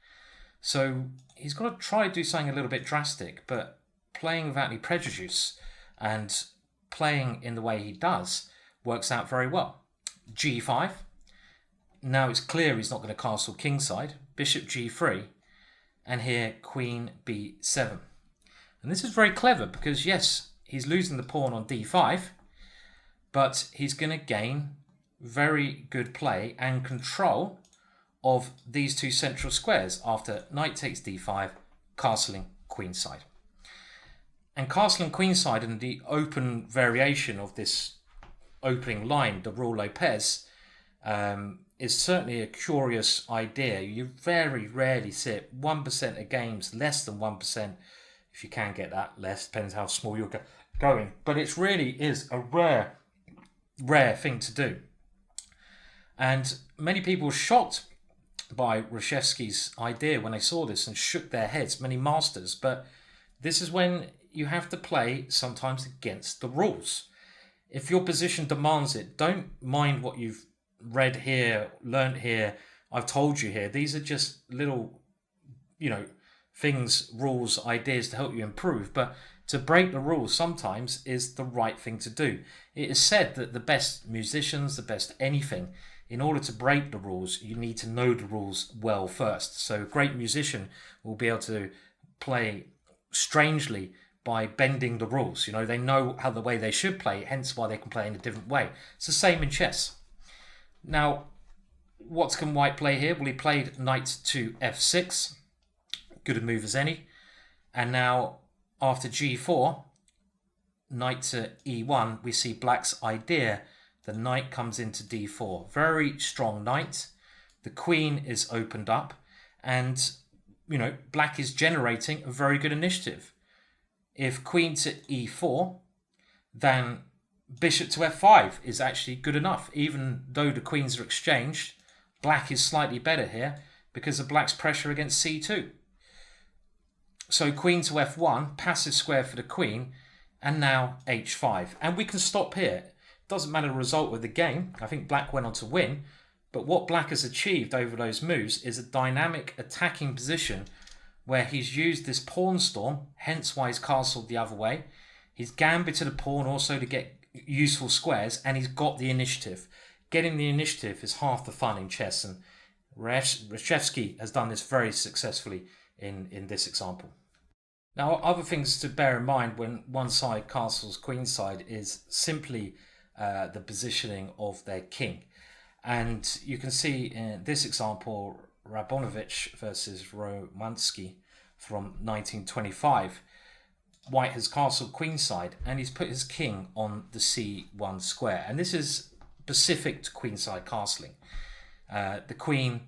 So he's got to try to do something a little bit drastic, but playing without any prejudice and playing in the way he does works out very well. g5. Now it's clear he's not going to castle kingside. Bishop g3, and here queen b7. And this is very clever because, yes, he's losing the pawn on d5, but he's going to gain very good play and control of these two central squares after knight takes d5, castling queenside. And castling queenside and the open variation of this opening line, the Rule Lopez, is certainly a curious idea. You very rarely see it. 1% of games, less than 1%, if you can get that, less, depends how small you're going. But it really is a rare thing to do. And many people were shocked by Reshevsky's idea when they saw this and shook their heads, many masters. But this is when you have to play sometimes against the rules. If your position demands it, don't mind what you've read here, learnt here, I've told you here. These are just little, things, rules, ideas to help you improve. But to break the rules sometimes is the right thing to do. It is said that the best musicians, the best anything, in order to break the rules, you need to know the rules well first. So a great musician will be able to play strangely by bending the rules. They know how the way they should play, hence why they can play in a different way. It's the same in chess. Now, what can White play here? Well, he played knight to f6. Good a move as any. And now, after g4, knight to e1, we see Black's idea. The knight comes into d4. Very strong knight. The queen is opened up. And, Black is generating a very good initiative. If queen to e4, then bishop to f5 is actually good enough. Even though the queens are exchanged, Black is slightly better here because of Black's pressure against c2. So queen to f1, passive square for the queen, and now h5. And we can stop here. Doesn't matter the result of the game. I think Black went on to win. But what Black has achieved over those moves is a dynamic attacking position where he's used this pawn storm, hence why he's castled the other way. He's gambited a pawn also to get useful squares, and he's got the initiative. Getting the initiative is half the fun in chess, and Reshevsky has done this very successfully in this example. Now, other things to bear in mind when one side castles queenside is simply the positioning of their king. And you can see in this example, Rabonovich versus Romansky from 1925. White has castled queenside and he's put his king on the c1 square. And this is specific to queenside castling. The queen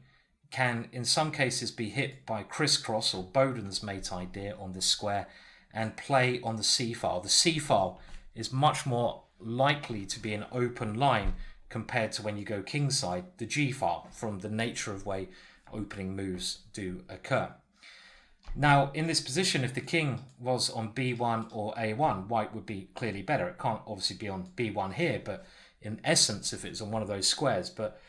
can, in some cases, be hit by crisscross or Boden's mate idea on this square and play on the c-file. The c-file is much more likely to be an open line compared to when you go kingside, the g-file, from the nature of way opening moves do occur. Now, in this position, if the king was on b1 or a1, White would be clearly better. It can't obviously be on b1 here, but in essence, if it's on one of those squares. But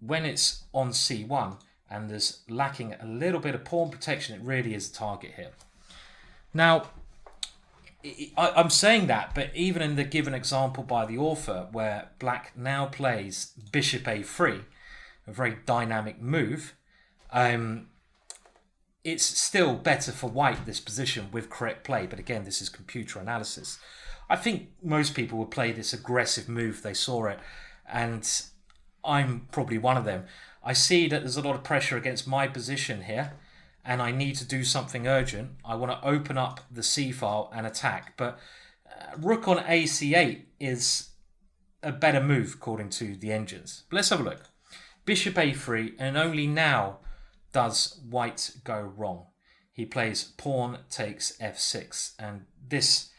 when it's on c1 and there's lacking a little bit of pawn protection, it really is a target here. Now, I'm saying that, but even in the given example by the author, where Black now plays bishop a3, a very dynamic move, it's still better for White, this position, with correct play. But again, this is computer analysis. I think most people would play this aggressive move if they saw it, and I'm probably one of them. I see that there's a lot of pressure against my position here, and I need to do something urgent. I want to open up the c-file and attack. But rook on ac8 is a better move according to the engines. But let's have a look. Bishop a3, and only now does White go wrong. He plays pawn takes f6, and this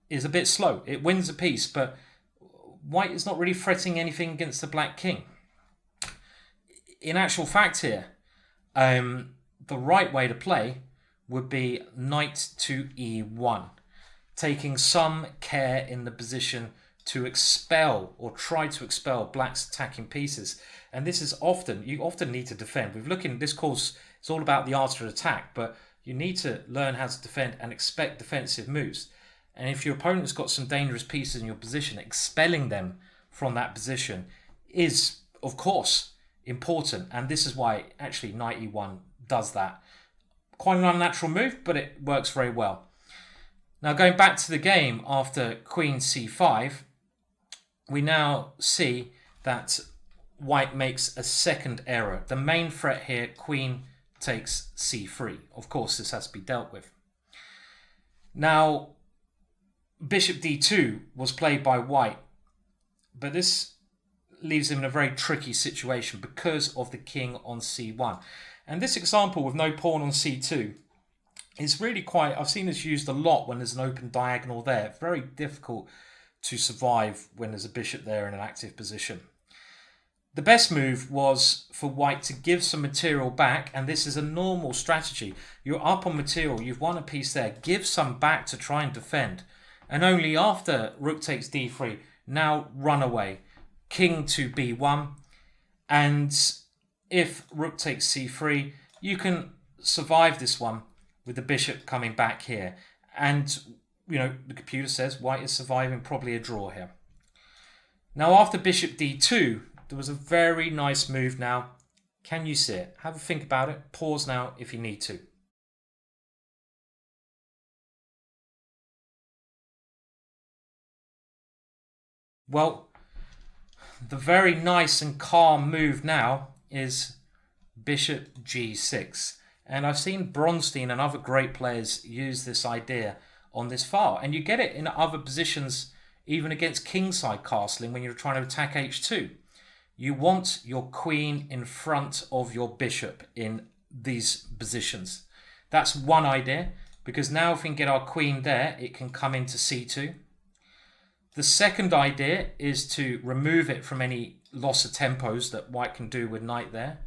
is a bit slow. It wins a piece, but White is not really threatening anything against the Black king. In actual fact here, the right way to play would be knight to e1, taking some care in the position to expel or try to expel Black's attacking pieces. And this is you often need to defend. We've looked in this course, it's all about the art of attack, but you need to learn how to defend and expect defensive moves. And if your opponent's got some dangerous pieces in your position, expelling them from that position is, of course, important. And this is why actually knight e1 does that. Quite an unnatural move, but it works very well. Now, going back to the game after queen c5, we now see that White makes a second error. The main threat here, queen takes c3. Of course, this has to be dealt with. Now, bishop d2 was played by White but this leaves him in a very tricky situation because of the king on c1. And this example with no pawn on c2 is really quite, I've seen this used a lot when there's an open diagonal there. Very difficult to survive when there's a bishop there in an active position. The best move was for white to give some material back, and this is a normal strategy. You're up on material, you've won a piece there, give some back to try and defend. And only after rook takes d3, now run away. King to b1, and if rook takes c3, you can survive this one with the bishop coming back here. And, you know, the computer says white is surviving, probably a draw here. Now after bishop d2, there was a very nice move now. Can you see it? Have a think about it. Pause now if you need to. Well, the very nice and calm move now is bishop g6. And I've seen Bronstein and other great players use this idea on this file. And you get it in other positions, even against kingside castling when you're trying to attack h2. You want your queen in front of your bishop in these positions. That's one idea, because now if we can get our queen there, it can come into c2. The second idea is to remove it from any loss of tempos that white can do with knight there.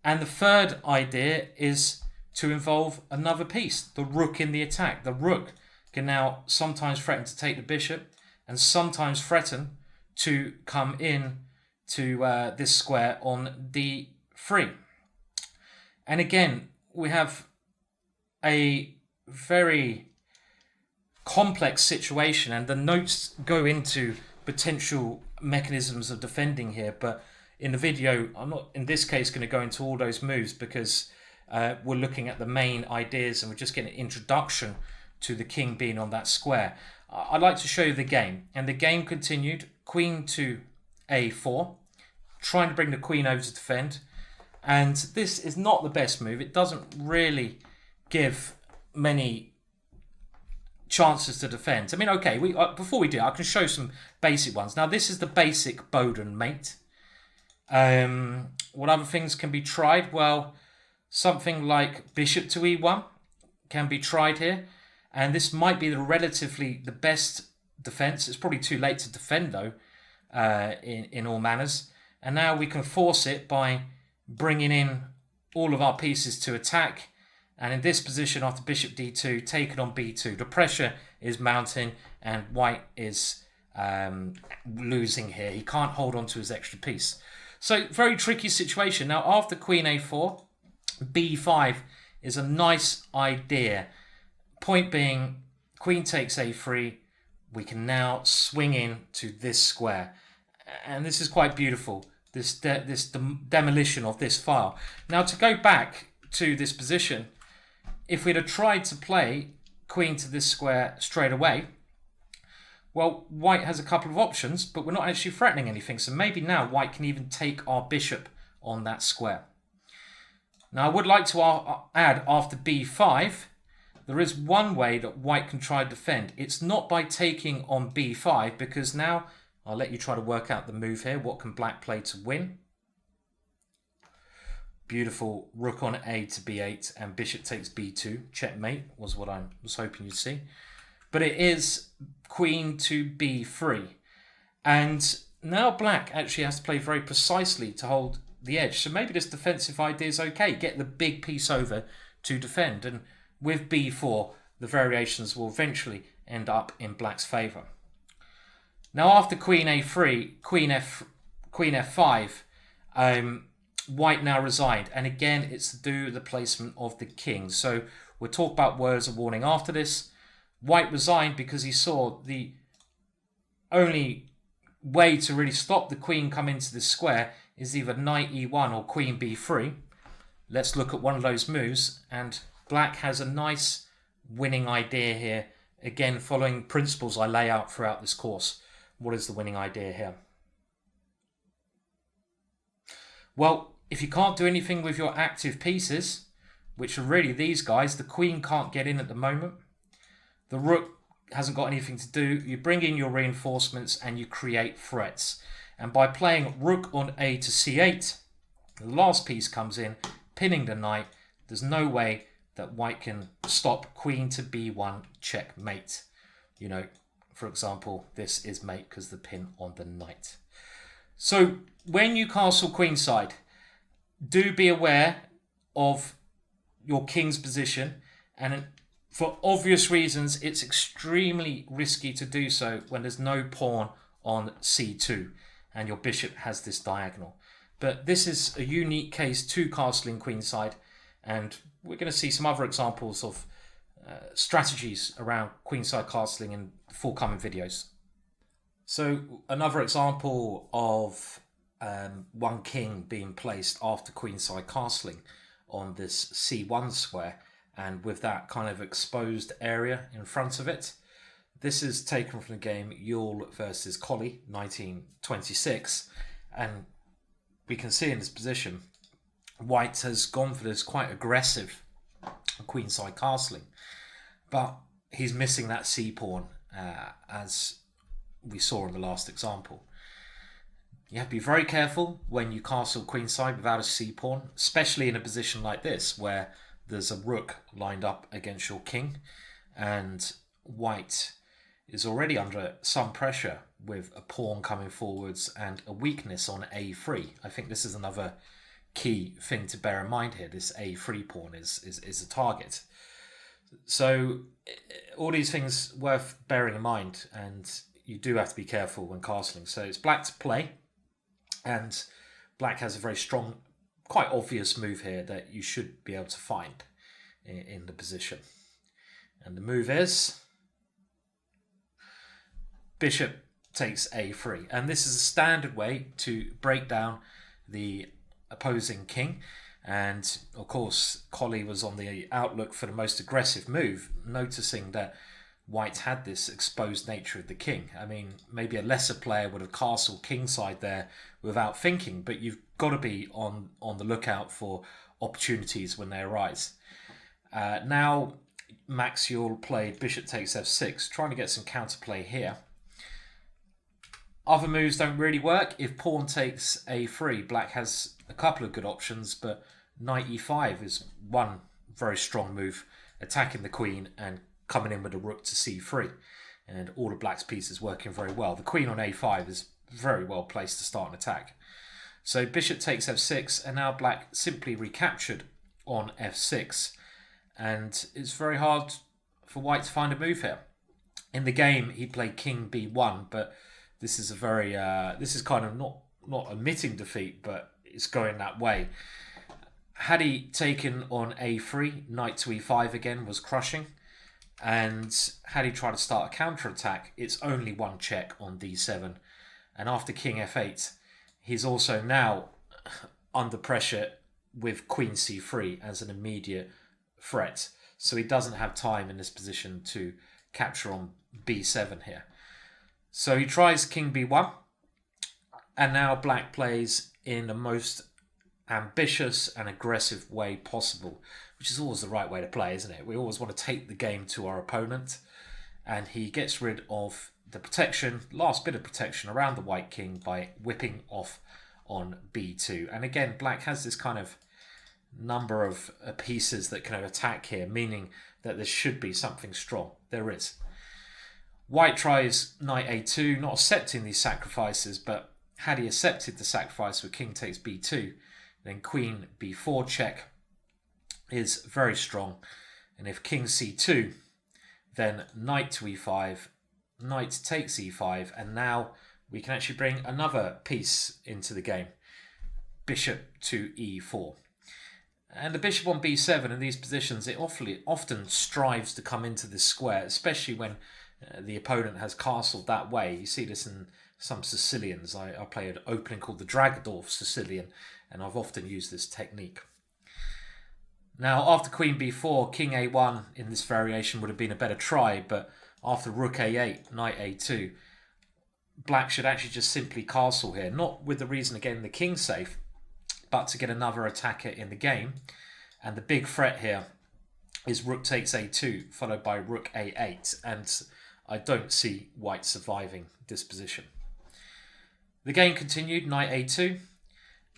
And the third idea is to involve another piece, the rook in the attack. The rook can now sometimes threaten to take the bishop and sometimes threaten to come in to this square on d3. And again, we have a very complex situation, and the notes go into potential mechanisms of defending here, but in the video I'm not in this case going to go into all those moves, because we're looking at the main ideas and we're just getting an introduction to the king being on that square. I'd like to show you the game, and the game continued. Queen to a4, trying to bring the queen over to defend, and this is not the best move. It doesn't really give many chances to defend. I mean, okay, before we do, I can show some basic ones. Now, this is the basic Bowden mate. What other things can be tried? Well, something like bishop to e1 can be tried here, and this might be the best defense. It's probably too late to defend though, in all manners. And now we can force it by bringing in all of our pieces to attack. And in this position, after bishop d2, taken on b2, the pressure is mounting and white is losing here. He can't hold on to his extra piece. So very tricky situation. Now after queen a4, b5 is a nice idea. Point being, queen takes a3. We can now swing in to this square. And this is quite beautiful, this demolition of this file. Now to go back to this position, if we'd have tried to play queen to this square straight away, well, white has a couple of options, but we're not actually threatening anything. So maybe now white can even take our bishop on that square. Now I would like to add, after b5, there is one way that white can try to defend. It's not by taking on b5, because now I'll let you try to work out the move here. What can black play to win? Beautiful rook on a to b8 and bishop takes b2. Checkmate was what I was hoping you'd see. But it is queen to b3. And now black actually has to play very precisely to hold the edge. So maybe this defensive idea is okay. Get the big piece over to defend. And with b4, the variations will eventually end up in black's favour. Now after queen a3, queen f5, white now resigned. And again, it's to do with the placement of the king. So we'll talk about words of warning after this. White resigned because he saw the only way to really stop the queen come into this square is either knight e1 or queen b3. Let's look at one of those moves, and black has a nice winning idea here, again following principles I lay out throughout this course. What is the winning idea here? Well, if you can't do anything with your active pieces, which are really these guys, the queen can't get in at the moment. The rook hasn't got anything to do. You bring in your reinforcements and you create threats. And by playing rook on a to c8, the last piece comes in, pinning the knight. There's no way that white can stop queen to b1 checkmate. You know, for example, this is mate because the pin on the knight. So when you castle queenside, do be aware of your king's position, and for obvious reasons, it's extremely risky to do so when there's no pawn on c2 and your bishop has this diagonal. But this is a unique case to castling queenside, and we're going to see some other examples of strategies around queenside castling in forthcoming videos. So another example of one king being placed after queenside castling on this c1 square, and with that kind of exposed area in front of it. This is taken from the game Yule versus Colley, 1926, and we can see in this position white has gone for this quite aggressive queenside castling, but he's missing that c-pawn as we saw in the last example. You have to be very careful when you castle queenside without a c-pawn, especially in a position like this where there's a rook lined up against your king, and white is already under some pressure with a pawn coming forwards and a weakness on a3. I think this is another key thing to bear in mind here. This a3 pawn is a target. So all these things worth bearing in mind, and you do have to be careful when castling. So it's black to play, and black has a very strong, quite obvious move here that you should be able to find in the position. And the move is bishop takes a3. And this is a standard way to break down the opposing king. And of course, Colley was on the outlook for the most aggressive move, noticing that white had this exposed nature of the king. I mean, maybe a lesser player would have castled kingside there without thinking, but you've got to be on the lookout for opportunities when they arise. Now, Max Yule played bishop takes f6, trying to get some counterplay here. Other moves don't really work. If pawn takes a3, black has a couple of good options, but knight e5 is one very strong move, attacking the queen and coming in with a rook to c3, and all of black's pieces working very well. The queen on a5 is very well placed to start an attack. So bishop takes f6, and now black simply recaptured on f6, and it's very hard for white to find a move here. In the game, he played king b1, but this is a very this is kind of not admitting defeat, but it's going that way. Had he taken on a3, knight to e5 again was crushing. And had he tried to start a counter-attack, it's only one check on d7. And after king f8, he's also now under pressure with queen c3 as an immediate threat. So he doesn't have time in this position to capture on b7 here. So he tries king b1. And now black plays in the most ambitious and aggressive way possible, which is always the right way to play, isn't it? We always want to take the game to our opponent, and he gets rid of the protection, last bit of protection around the white king by whipping off on b2. And again, black has this kind of number of pieces that can attack here, meaning that there should be something strong. There is. White tries knight a2, not accepting these sacrifices, but had he accepted the sacrifice with king takes b2, then queen b4 check is very strong. And if king c2, then knight to e5, knight takes e5, and now we can actually bring another piece into the game, bishop to e4. And the bishop on b7 in these positions, it often strives to come into this square, especially when the opponent has castled that way. You see this in some Sicilians. I play an opening called the Dragodorf Sicilian, and I've often used this technique. Now, after queen b4, king a1 in this variation would have been a better try, but after rook a8, knight a2, black should actually just simply castle here, not with the reason of getting the king safe, but to get another attacker in the game. And the big threat here is rook takes a2, followed by rook a8. And I don't see white surviving this position. The game continued, knight a2,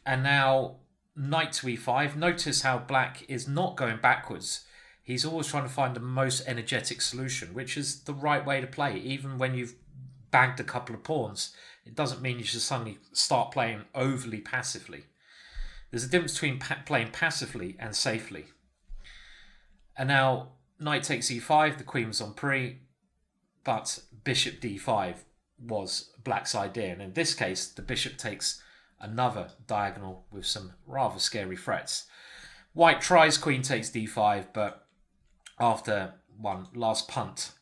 and now knight to e5. Notice how black is not going backwards. He's always trying to find the most energetic solution, which is the right way to play. Even when you've bagged a couple of pawns, it doesn't mean you should suddenly start playing overly passively. There's a difference between playing passively and safely. And now knight takes e5, the queen was on pre, but bishop d5 was black's idea. And in this case, the bishop takes another diagonal with some rather scary threats. White tries queen takes d5, but after one last punt,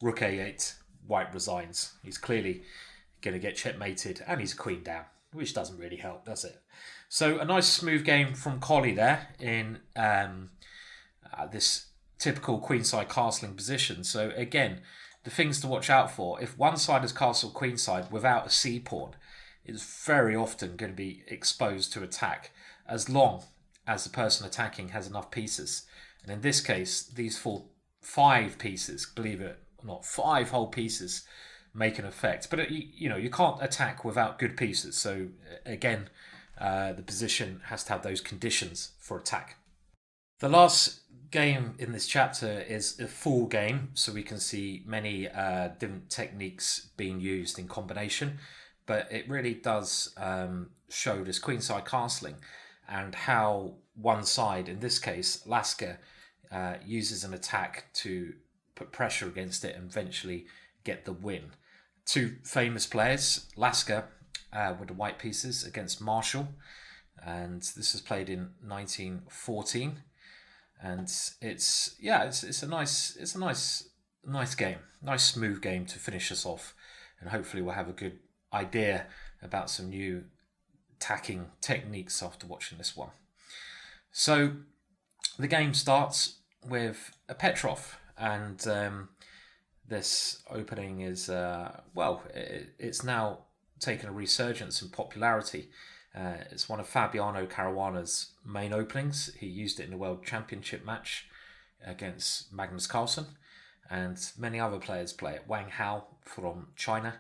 rook a8, white resigns. He's clearly going to get checkmated, and he's queen down, which doesn't really help, does it? So a nice smooth game from Collie there in this typical queenside castling position. So again, the things to watch out for: if one side is castled queenside without a c pawn, it's very often going to be exposed to attack, as long as the person attacking has enough pieces. And in this case, these five pieces, believe it or not, 5 whole pieces make an effect. But you can't attack without good pieces. So again, the position has to have those conditions for attack. The last game in this chapter is a full game, so we can see many different techniques being used in combination. But it really does show this queenside castling and how one side, in this case Lasker, uses an attack to put pressure against it and eventually get the win. 2 famous players, Lasker with the white pieces against Marshall, and this was played in 1914. And it's a nice game, nice smooth game to finish us off, and hopefully we'll have a good idea about some new attacking techniques after watching this one. So the game starts with a Petrov, and this opening is it's now taken a resurgence in popularity. It's one of Fabiano Caruana's main openings. He used it in the World Championship match against Magnus Carlsen, and many other players play it. Wang Hao from China,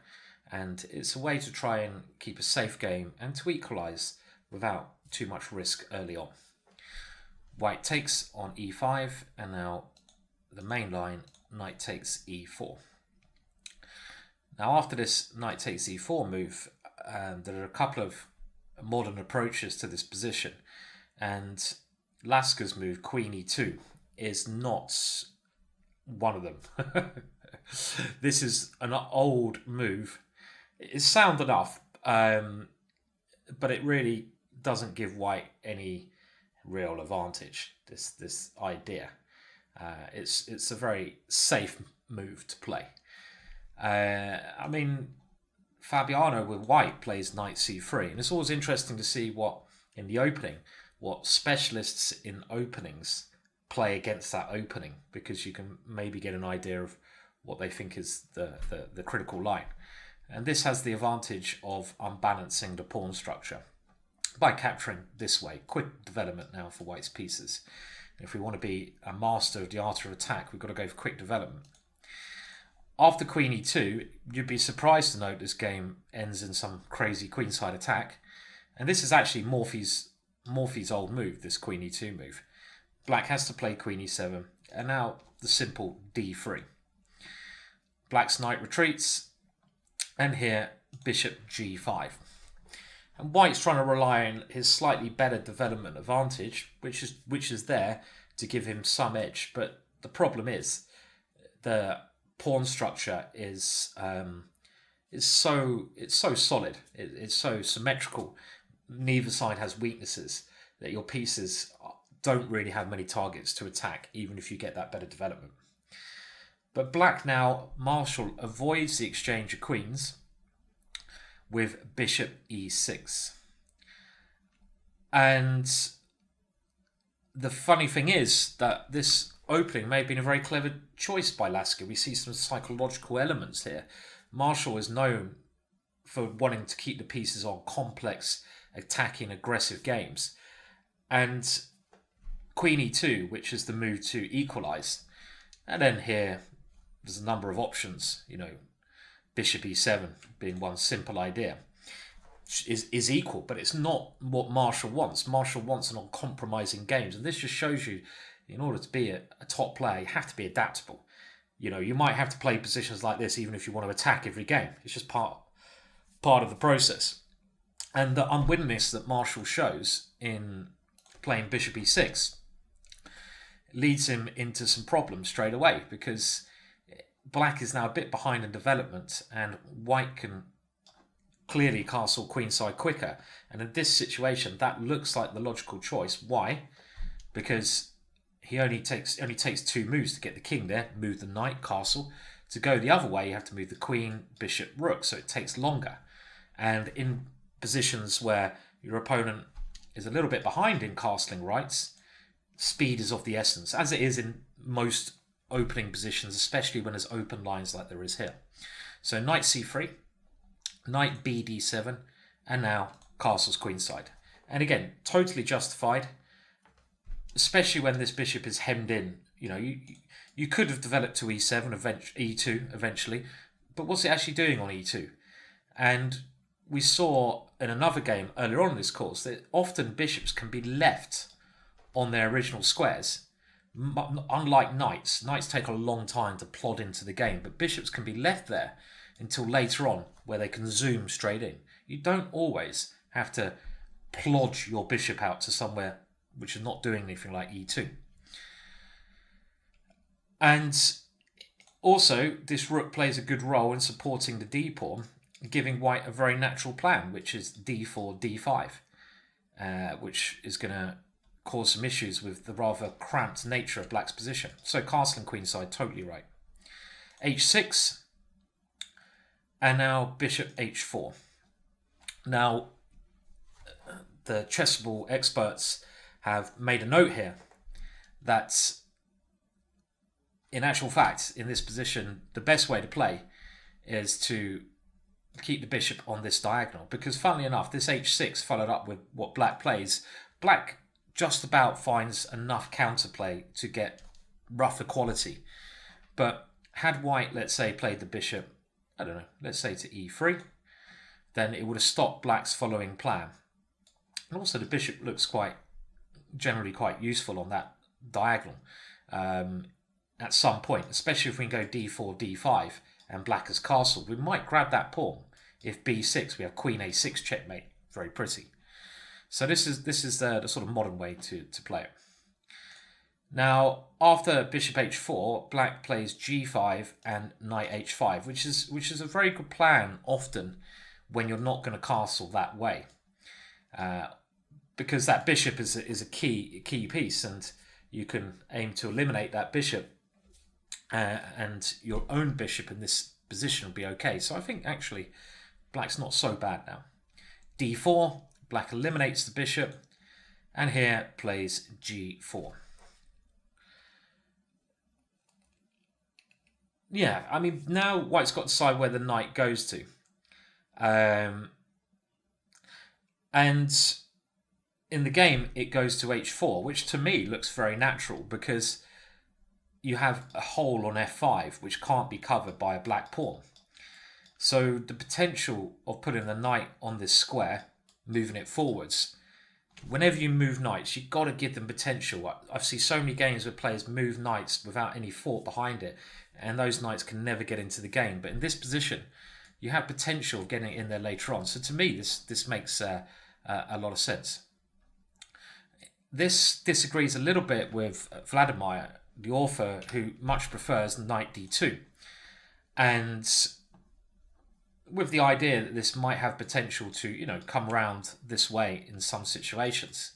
and it's a way to try and keep a safe game and to equalise without too much risk early on. White takes on e5, and now the main line, knight takes e4. Now after this knight takes e4 move, there are a couple of modern approaches to this position, and Lasker's move, queen e2, is not one of them. This is an old move. It's sound enough, but it really doesn't give white any real advantage. This idea, it's a very safe move to play. I mean, Fabiano with white plays knight c3, and it's always interesting to see what specialists in openings play against that opening, because you can maybe get an idea of what they think is the critical line. And this has the advantage of unbalancing the pawn structure by capturing this way. Quick development now for white's pieces. If we want to be a master of the art of attack, we've got to go for quick development. After queen e2, you'd be surprised to note this game ends in some crazy queenside attack. And this is actually Morphy's old move, this queen e2 move. Black has to play queen e7, and now the simple d3. Black's knight retreats, and here bishop g5. And white's trying to rely on his slightly better development advantage, which is there to give him some edge. But the problem is the pawn structure is so solid, it's so symmetrical. Neither side has weaknesses, that your pieces don't really have many targets to attack, even if you get that better development. But black now, Marshall avoids the exchange of queens with bishop e6. And the funny thing is that this opening may have been a very clever choice by Lasker. We see some psychological elements here. Marshall is known for wanting to keep the pieces on complex, attacking, aggressive games. And queen e2, which is the move to equalise. And then here, there's a number of options. Bishop e7 being one simple idea is equal, but it's not what Marshall wants. Marshall wants an uncompromising games, and this just shows you, in order to be a top player, you have to be adaptable. You might have to play positions like this even if you want to attack every game. It's just part of the process. And the unwillingness that Marshall shows in playing bishop e6 leads him into some problems straight away, because black is now a bit behind in development and white can clearly castle queenside quicker. And in this situation, that looks like the logical choice. Why? Because he only takes 2 moves to get the king there, move the knight, castle. To go the other way, you have to move the queen, bishop, rook, so it takes longer. And in positions where your opponent is a little bit behind in castling rights, speed is of the essence, as it is in most opening positions, especially when there's open lines like there is here. So knight c3, knight b d7, and now castles queenside. And again, totally justified, especially when this bishop is hemmed in. You could have developed to e7, e2 eventually, but what's it actually doing on e2? And we saw in another game earlier on in this course that often bishops can be left on their original squares. Unlike knights take a long time to plod into the game, but bishops can be left there until later on, where they can zoom straight in. You don't always have to plod your bishop out to somewhere which is not doing anything like e2. And also, this rook plays a good role in supporting the d pawn, giving white a very natural plan, which is d4, d5, which is going to cause some issues with the rather cramped nature of black's position. So castling queenside, totally right. h6, and now bishop h4. Now, the chessable experts have made a note here that, in actual fact, in this position, the best way to play is to keep the bishop on this diagonal, because funnily enough, this h6 followed up with what black plays. Black just about finds enough counterplay to get rough equality, but had white, let's say, played the bishop, I don't know, let's say to e3, then it would have stopped black's following plan. And also the bishop looks generally quite useful on that diagonal at some point, especially if we can go d4, d5 and black has castled. We might grab that pawn. If b6, we have queen a6 checkmate. Very pretty. So this is the sort of modern way to play it. Now, after bishop h4, black plays g5 and knight h5, which is a very good plan often when you're not going to castle that way, because that bishop is a key piece, and you can aim to eliminate that bishop, and your own bishop in this position will be okay. So I think actually black's not so bad now. d4, black eliminates the bishop, and here plays g4. Yeah, I mean, now white's got to decide where the knight goes to. And in the game, it goes to h4, which to me looks very natural, because you have a hole on f5 which can't be covered by a black pawn. So the potential of putting the knight on this square, moving it forwards, whenever you move knights, you've got to give them potential. I've seen so many games where players move knights without any thought behind it, and those knights can never get into the game. But in this position, you have potential of getting it in there later on. So to me, this makes a lot of sense. This disagrees a little bit with Vladimir, the author, who much prefers knight d2, and with the idea that this might have potential to, come around this way in some situations.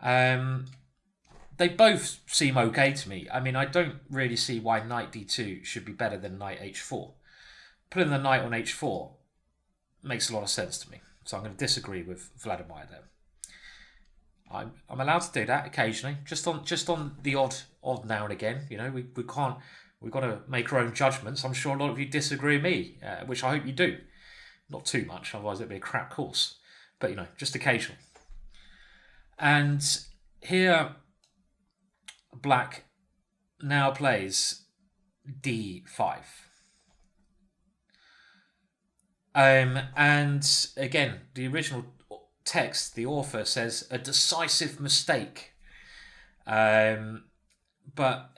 They both seem okay to me. I mean, I don't really see why knight d2 should be better than knight h4. Putting the knight on h4 makes a lot of sense to me. So I'm going to disagree with Vladimir there. I'm allowed to do that occasionally, just on the odd now and again. We can't. We've got to make our own judgments. I'm sure a lot of you disagree with me, which I hope you do. Not too much, otherwise it'd be a crap course. But just occasional. And here, black now plays d5. And again, the original text, the author says a decisive mistake. But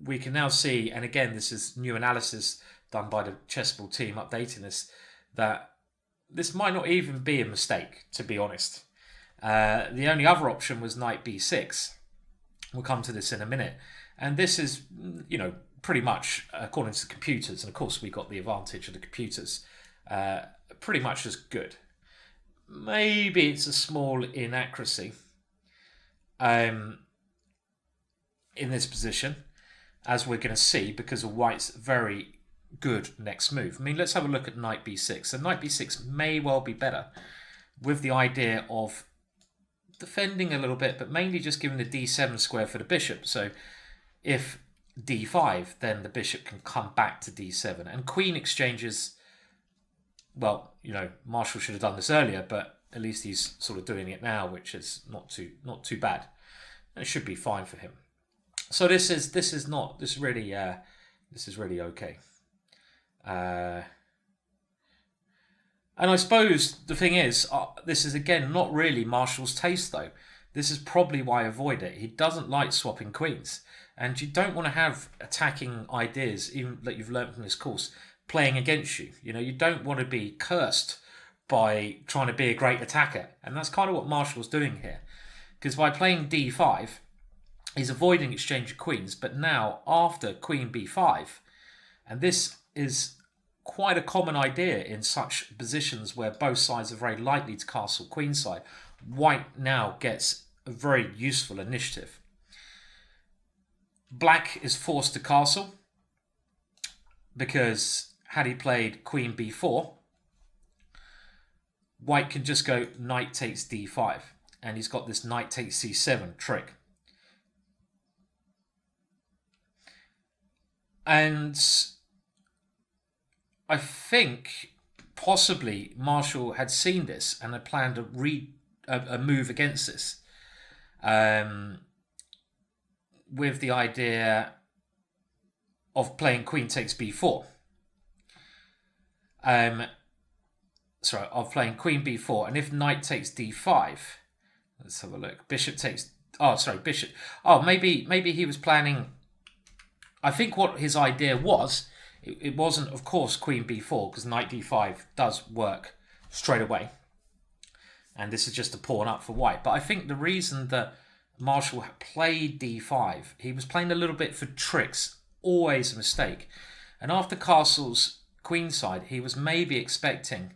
we can now see, and again, this is new analysis done by the chessboard team updating this, that this might not even be a mistake, to be honest. The only other option was knight b6. We'll come to this in a minute. And this is, pretty much, according to the computers, and of course we got the advantage of the computers, pretty much as good. Maybe it's a small inaccuracy in this position, as we're going to see, because of White's very good next move. I mean, let's have a look at knight b6. So knight b6 may well be better, with the idea of defending a little bit, but mainly just giving the d7 square for the bishop. So if d5, then the bishop can come back to d7. And queen exchanges, well, Marshall should have done this earlier, but at least he's sort of doing it now, which is not too bad. It should be fine for him. So this is really okay. And I suppose the thing is, this is again not really Marshall's taste though. This is probably why I avoid it. He doesn't like swapping queens, and you don't want to have attacking ideas, even that you've learned from this course, playing against you. You don't want to be cursed by trying to be a great attacker, and that's kind of what Marshall's doing here. Because by playing d5, he's avoiding exchange of queens, but now after queen b5, and this is quite a common idea in such positions where both sides are very likely to castle queenside, White now gets a very useful initiative. Black is forced to castle because had he played queen b4, White can just go knight takes d5, and he's got this knight takes c7 trick. And I think possibly Marshall had seen this and had planned a move against this, with the idea of playing queen takes b4. Of playing queen b4, and if knight takes d5, let's have a look. Bishop takes. Bishop. Maybe he was planning. I think what his idea was. It wasn't, of course, queen b4, because knight d5 does work straight away. And this is just a pawn up for White. But I think the reason that Marshall played d5, he was playing a little bit for tricks. Always a mistake. And after castle's queenside, he was maybe expecting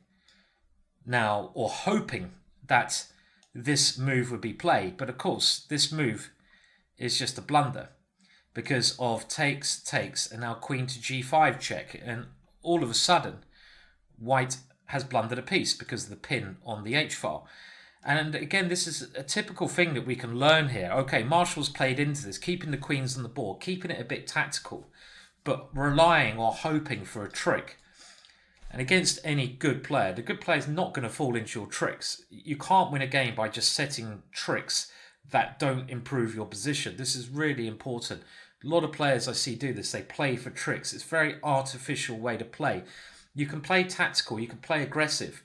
now, or hoping, that this move would be played. But of course, this move is just a blunder, because of takes, and now queen to g5 check. And all of a sudden, White has blundered a piece because of the pin on the h-file. And again, this is a typical thing that we can learn here. Okay, Marshall's played into this, keeping the queens on the board, keeping it a bit tactical, but relying or hoping for a trick. And against any good player, the good player is not going to fall into your tricks. You can't win a game by just setting tricks that don't improve your position. This is really important. A lot of players I see do this. They play for tricks. It's a very artificial way to play. You can play tactical, you can play aggressive,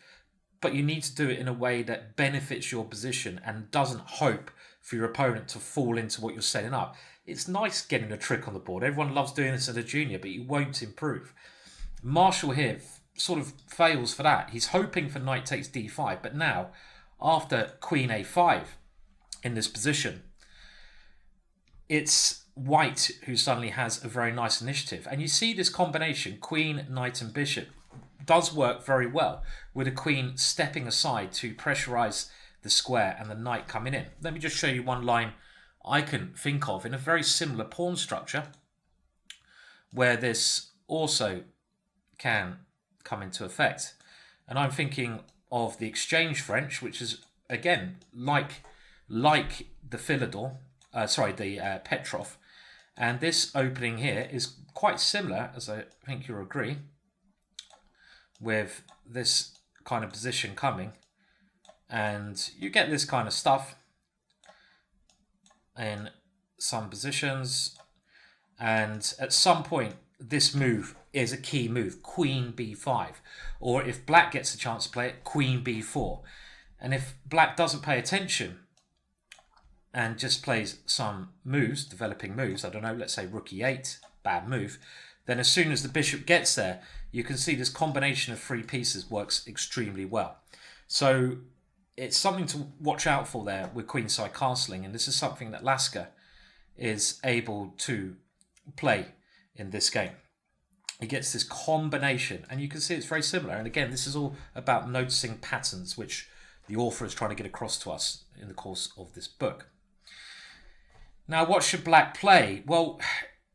but you need to do it in a way that benefits your position and doesn't hope for your opponent to fall into what you're setting up. It's nice getting a trick on the board. Everyone loves doing this as a junior, but you won't improve. Marshall here sort of fails for that. He's hoping for knight takes d5, but now, after queen a5 in this position, it's White who suddenly has a very nice initiative. And you see this combination, queen, knight and bishop, does work very well, with a queen stepping aside to pressurize the square and the knight coming in. Let me just show you one line I can think of in a very similar pawn structure where this also can come into effect. And I'm thinking of the exchange French, which is again like the Philidor, the Petrov, and this opening here is quite similar, as I think you'll agree, with this kind of position coming, and you get this kind of stuff in some positions. And at some point, this move is a key move, queen b5. Or if black gets a chance to play it, queen b4. And if black doesn't pay attention and just plays some moves, developing moves, I don't know, let's say rook e8, bad move, then as soon as the bishop gets there, you can see this combination of three pieces works extremely well. So it's something to watch out for there with queenside castling, and this is something that Lasker is able to play in this game. He gets this combination, and you can see it's very similar. And again, this is all about noticing patterns, which the author is trying to get across to us in the course of this book. Now, what should black play? Well,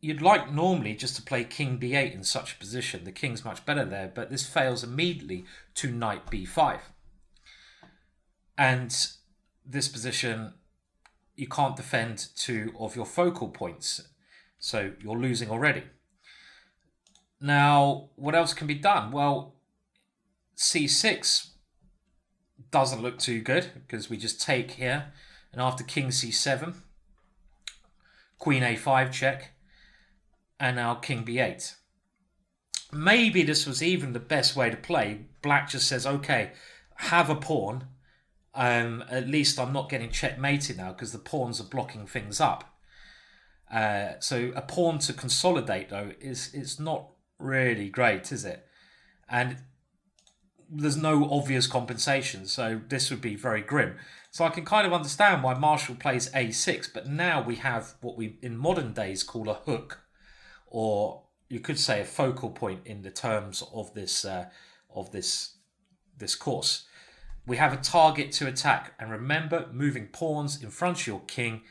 you'd like normally just to play king b8 in such a position. The king's much better there, but this fails immediately to knight b5. And this position, you can't defend two of your focal points, so you're losing already. Now, what else can be done? Well, c6 doesn't look too good because we just take here, and after king c7, queen a5 check, and now king b8. Maybe this was even the best way to play. Black just says, okay, have a pawn. At least I'm not getting checkmated now because the pawns are blocking things up. So a pawn to consolidate, though, it's not really great, is it? And there's no obvious compensation, so this would be very grim. So I can kind of understand why Marshall plays a6, but now we have what we in modern days call a hook, or you could say a focal point in the terms of this course. We have a target to attack, and remember, moving pawns in front of your king,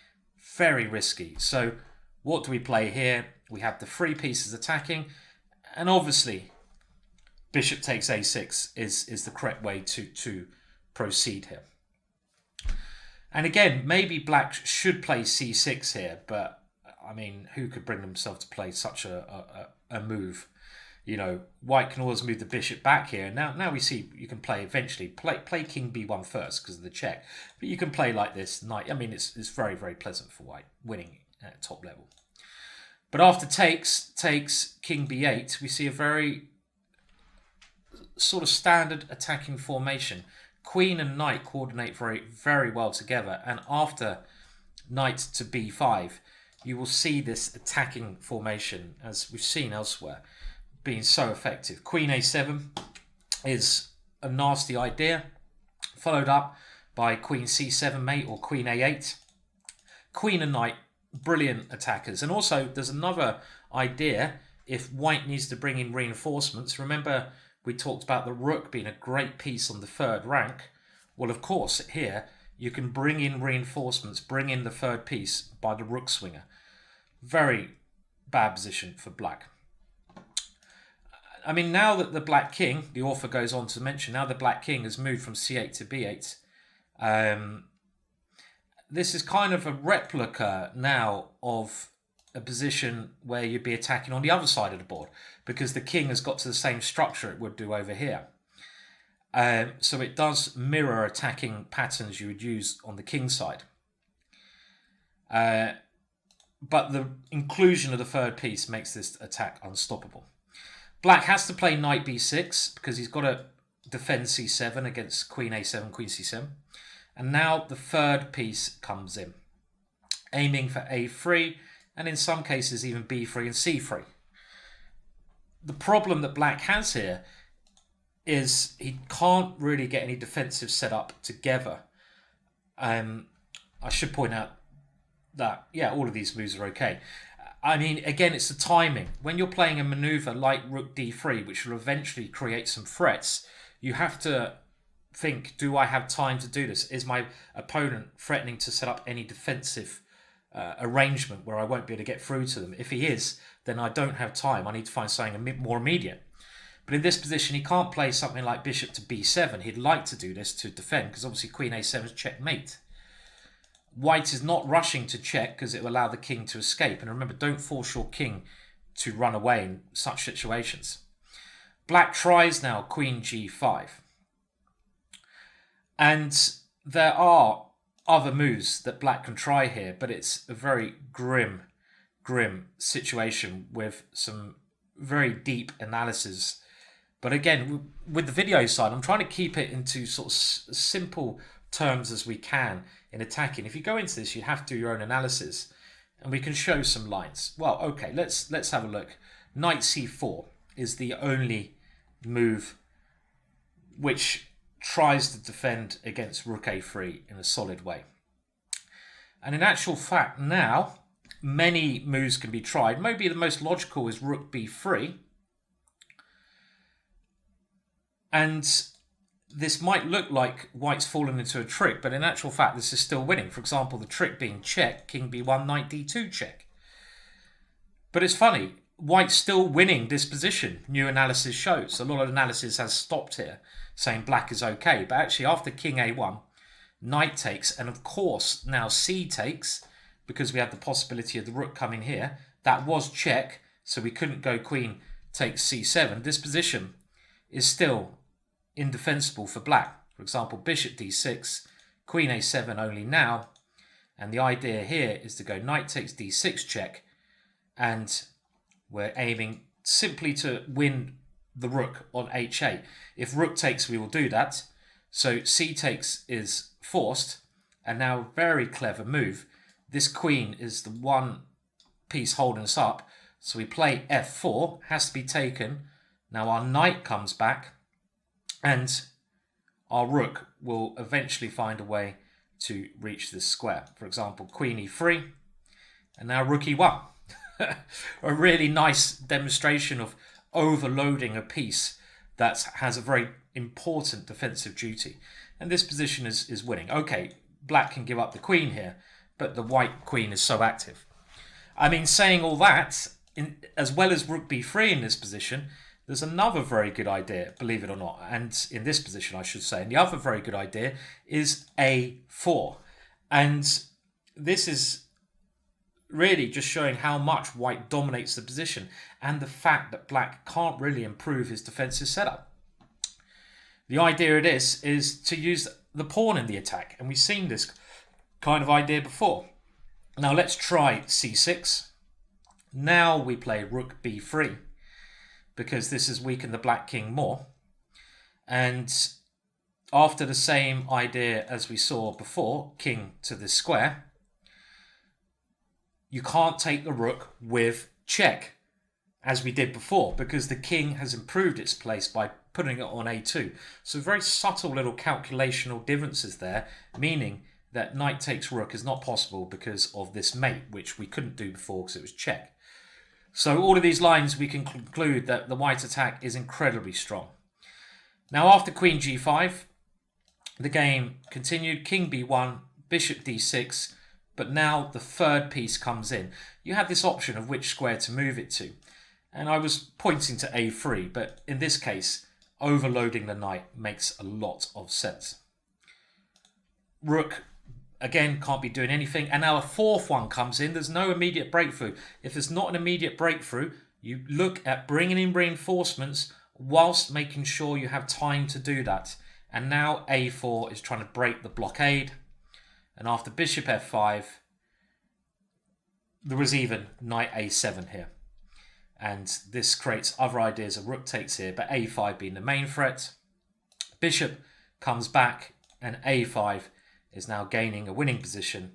very risky. So what do we play here? We have the three pieces attacking, and obviously bishop takes a6 is the correct way to proceed here. And again, maybe black should play c6 here, but I mean, who could bring themselves to play such a move? You know, white can always move the bishop back here. Now we see you can play eventually play king b1 first because of the check, but you can play like this knight. I mean, it's very, very pleasant for white winning at top level. But after takes king b8, we see a very sort of standard attacking formation. Queen and knight coordinate very, very well together, and after knight to b5, you will see this attacking formation as we've seen elsewhere being so effective. Queen a7 is a nasty idea, followed up by queen c7 mate or queen a8. Queen and knight, brilliant attackers. And also there's another idea if white needs to bring in reinforcements. Remember we talked about the rook being a great piece on the third rank. Well, of course, here you can bring in reinforcements, bring in the third piece by the rook swinger. Very bad position for black. I mean, now that the black king, the author goes on to mention, now the black king has moved from c8 to b8. This is kind of a replica now of a position where you'd be attacking on the other side of the board because the king has got to the same structure it would do over here. So it does mirror attacking patterns you would use on the king side. But the inclusion of the third piece makes this attack unstoppable. Black has to play knight b6 because he's got to defend c7 against queen a7, queen c7. And now the third piece comes in, aiming for a3, and in some cases even b3 and c3. The problem that black has here is he can't really get any defensive setup together. I should point out that, yeah, all of these moves are okay. I mean, again, it's the timing. When you're playing a maneuver like rook d3, which will eventually create some threats, you have to think, do I have time to do this? Is my opponent threatening to set up any defensive arrangement where I won't be able to get through to them? If he is, then I don't have time. I need to find something more immediate. But in this position, he can't play something like bishop to b7. He'd like to do this to defend, because obviously queen a7 is checkmate. White is not rushing to check because it will allow the king to escape. And remember, don't force your king to run away in such situations. Black tries now queen g5. And there are other moves that black can try here, but it's a very grim grim situation with some very deep analysis. But again, with the video side, I'm trying to keep it into sort of simple terms as we can in attacking. If you go into this, you have to do your own analysis, and we can show some lines. Well, okay, let's have a look. Knight c4 is the only move which tries to defend against rook a3 in a solid way. And in actual fact, now many moves can be tried. Maybe the most logical is rook b3. And this might look like white's fallen into a trick, but in actual fact, this is still winning. For example, the trick being check, king b1, knight d2 check. But it's funny, white's still winning this position, new analysis shows. A lot of analysis has stopped here, saying black is okay. But actually, after king a1, knight takes, and of course, now c takes, because we had the possibility of the rook coming here. That was check, so we couldn't go queen takes c7. This position is still indefensible for black. For example, bishop d6, queen a7 only now, and the idea here is to go knight takes d6 check, and we're aiming simply to win the rook on ha. If rook takes, we will do that. So c takes is forced, and now very clever move. This queen is the one piece holding us up, so we play f4, has to be taken. Now our knight comes back, and our rook will eventually find a way to reach this square. For example, queen e3, and now rook e1. A really nice demonstration of overloading a piece that has a very important defensive duty. And this position is winning. Okay, black can give up the queen here, but the white queen is so active. I mean, saying all that, as well as rook b3 in this position, there's another very good idea, believe it or not, and in this position I should say, and the other very good idea is a4. And this is really just showing how much white dominates the position and the fact that black can't really improve his defensive setup. The idea of this is to use the pawn in the attack, and we've seen this kind of idea before. Now let's try c6. Now we play rook b3, because this has weakened the black king more. And after the same idea as we saw before, king to this square, you can't take the rook with check, as we did before, because the king has improved its place by putting it on a2. So very subtle little calculational differences there, meaning that knight takes rook is not possible because of this mate, which we couldn't do before because it was check. So all of these lines, we can conclude that the white attack is incredibly strong. Now after queen g5, the game continued, king b1, bishop d6, but now the third piece comes in. You have this option of which square to move it to. And I was pointing to a3, but in this case, overloading the knight makes a lot of sense. Rook, again, can't be doing anything. And now a fourth one comes in. There's no immediate breakthrough. If there's not an immediate breakthrough, you look at bringing in reinforcements whilst making sure you have time to do that. And now a4 is trying to break the blockade. And after bishop f5, there was even knight a7 here. And this creates other ideas of rook takes here, but a5 being the main threat. Bishop comes back, and a5 is now gaining a winning position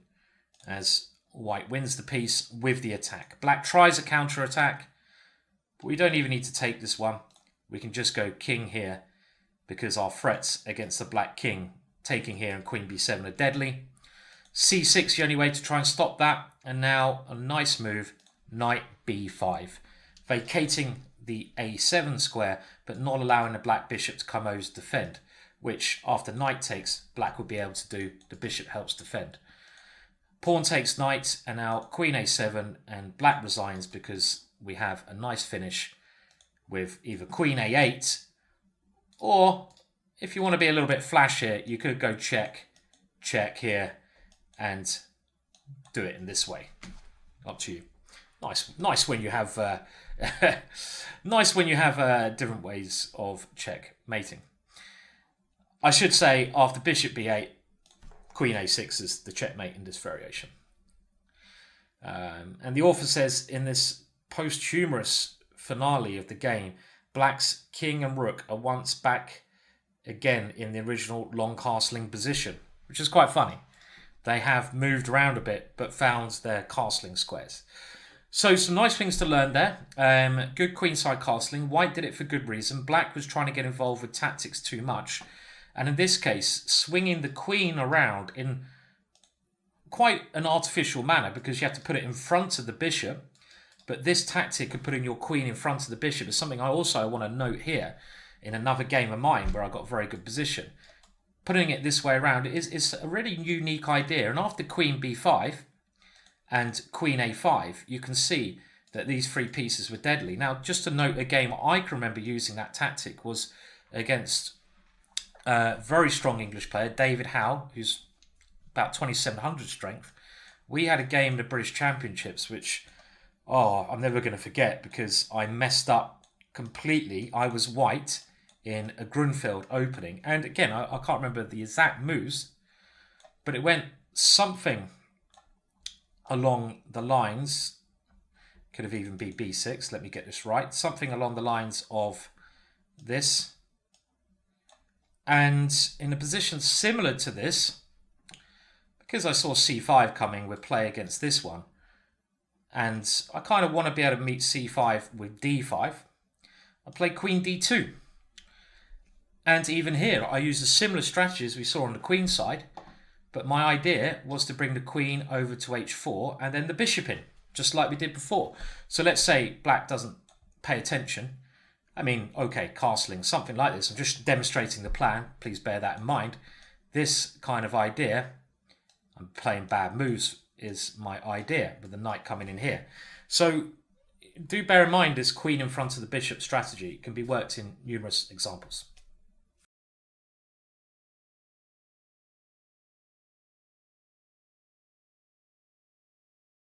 as white wins the piece with the attack. Black tries a counter attack, but we don't even need to take this one. We can just go king here because our threats against the black king taking here and queen b7 are deadly. c6 the only way to try and stop that, and now a nice move, knight b5, vacating the a7 square but not allowing the black bishop to come over to defend, which after knight takes, black would be able to do. The bishop helps defend. Pawn takes knight, and now queen a7, and black resigns because we have a nice finish with either queen a8, or if you want to be a little bit flash here, you could go check, check here, and do it in this way. Up to you. Nice when you have nice when you have different ways of checkmating. I should say after bishop b8, queen a6 is the checkmate in this variation. And the author says in this posthumous finale of the game, Black's king and rook are once back again in the original long castling position, which is quite funny. They have moved around a bit, but found their castling squares. So some nice things to learn there. Good queenside castling. White did it for good reason. Black was trying to get involved with tactics too much. And in this case, swinging the queen around in quite an artificial manner, because you have to put it in front of the bishop. But this tactic of putting your queen in front of the bishop is something I also want to note here in another game of mine where I got a very good position. Putting it this way around is a really unique idea. And after queen b5 and queen a5, you can see that these three pieces were deadly. Now, just to note, a game I can remember using that tactic was against a very strong English player, David Howe, who's about 2,700 strength. We had a game in the British Championships, which, I'm never going to forget, because I messed up completely. I was white in a Grunfeld opening. And again, I can't remember the exact moves, but it went something along the lines, could have even been b6, let me get this right, something along the lines of this. And in a position similar to this, because I saw c5 coming with play against this one, and I kind of want to be able to meet c5 with d5, I play queen d2. And even here, I use a similar strategy as we saw on the queen side, but my idea was to bring the queen over to h4 and then the bishop in, just like we did before. So let's say Black doesn't pay attention. I mean, okay, castling, something like this. I'm just demonstrating the plan. Please bear that in mind. This kind of idea, I'm playing bad moves, is my idea with the knight coming in here. So do bear in mind this queen in front of the bishop strategy can be worked in numerous examples.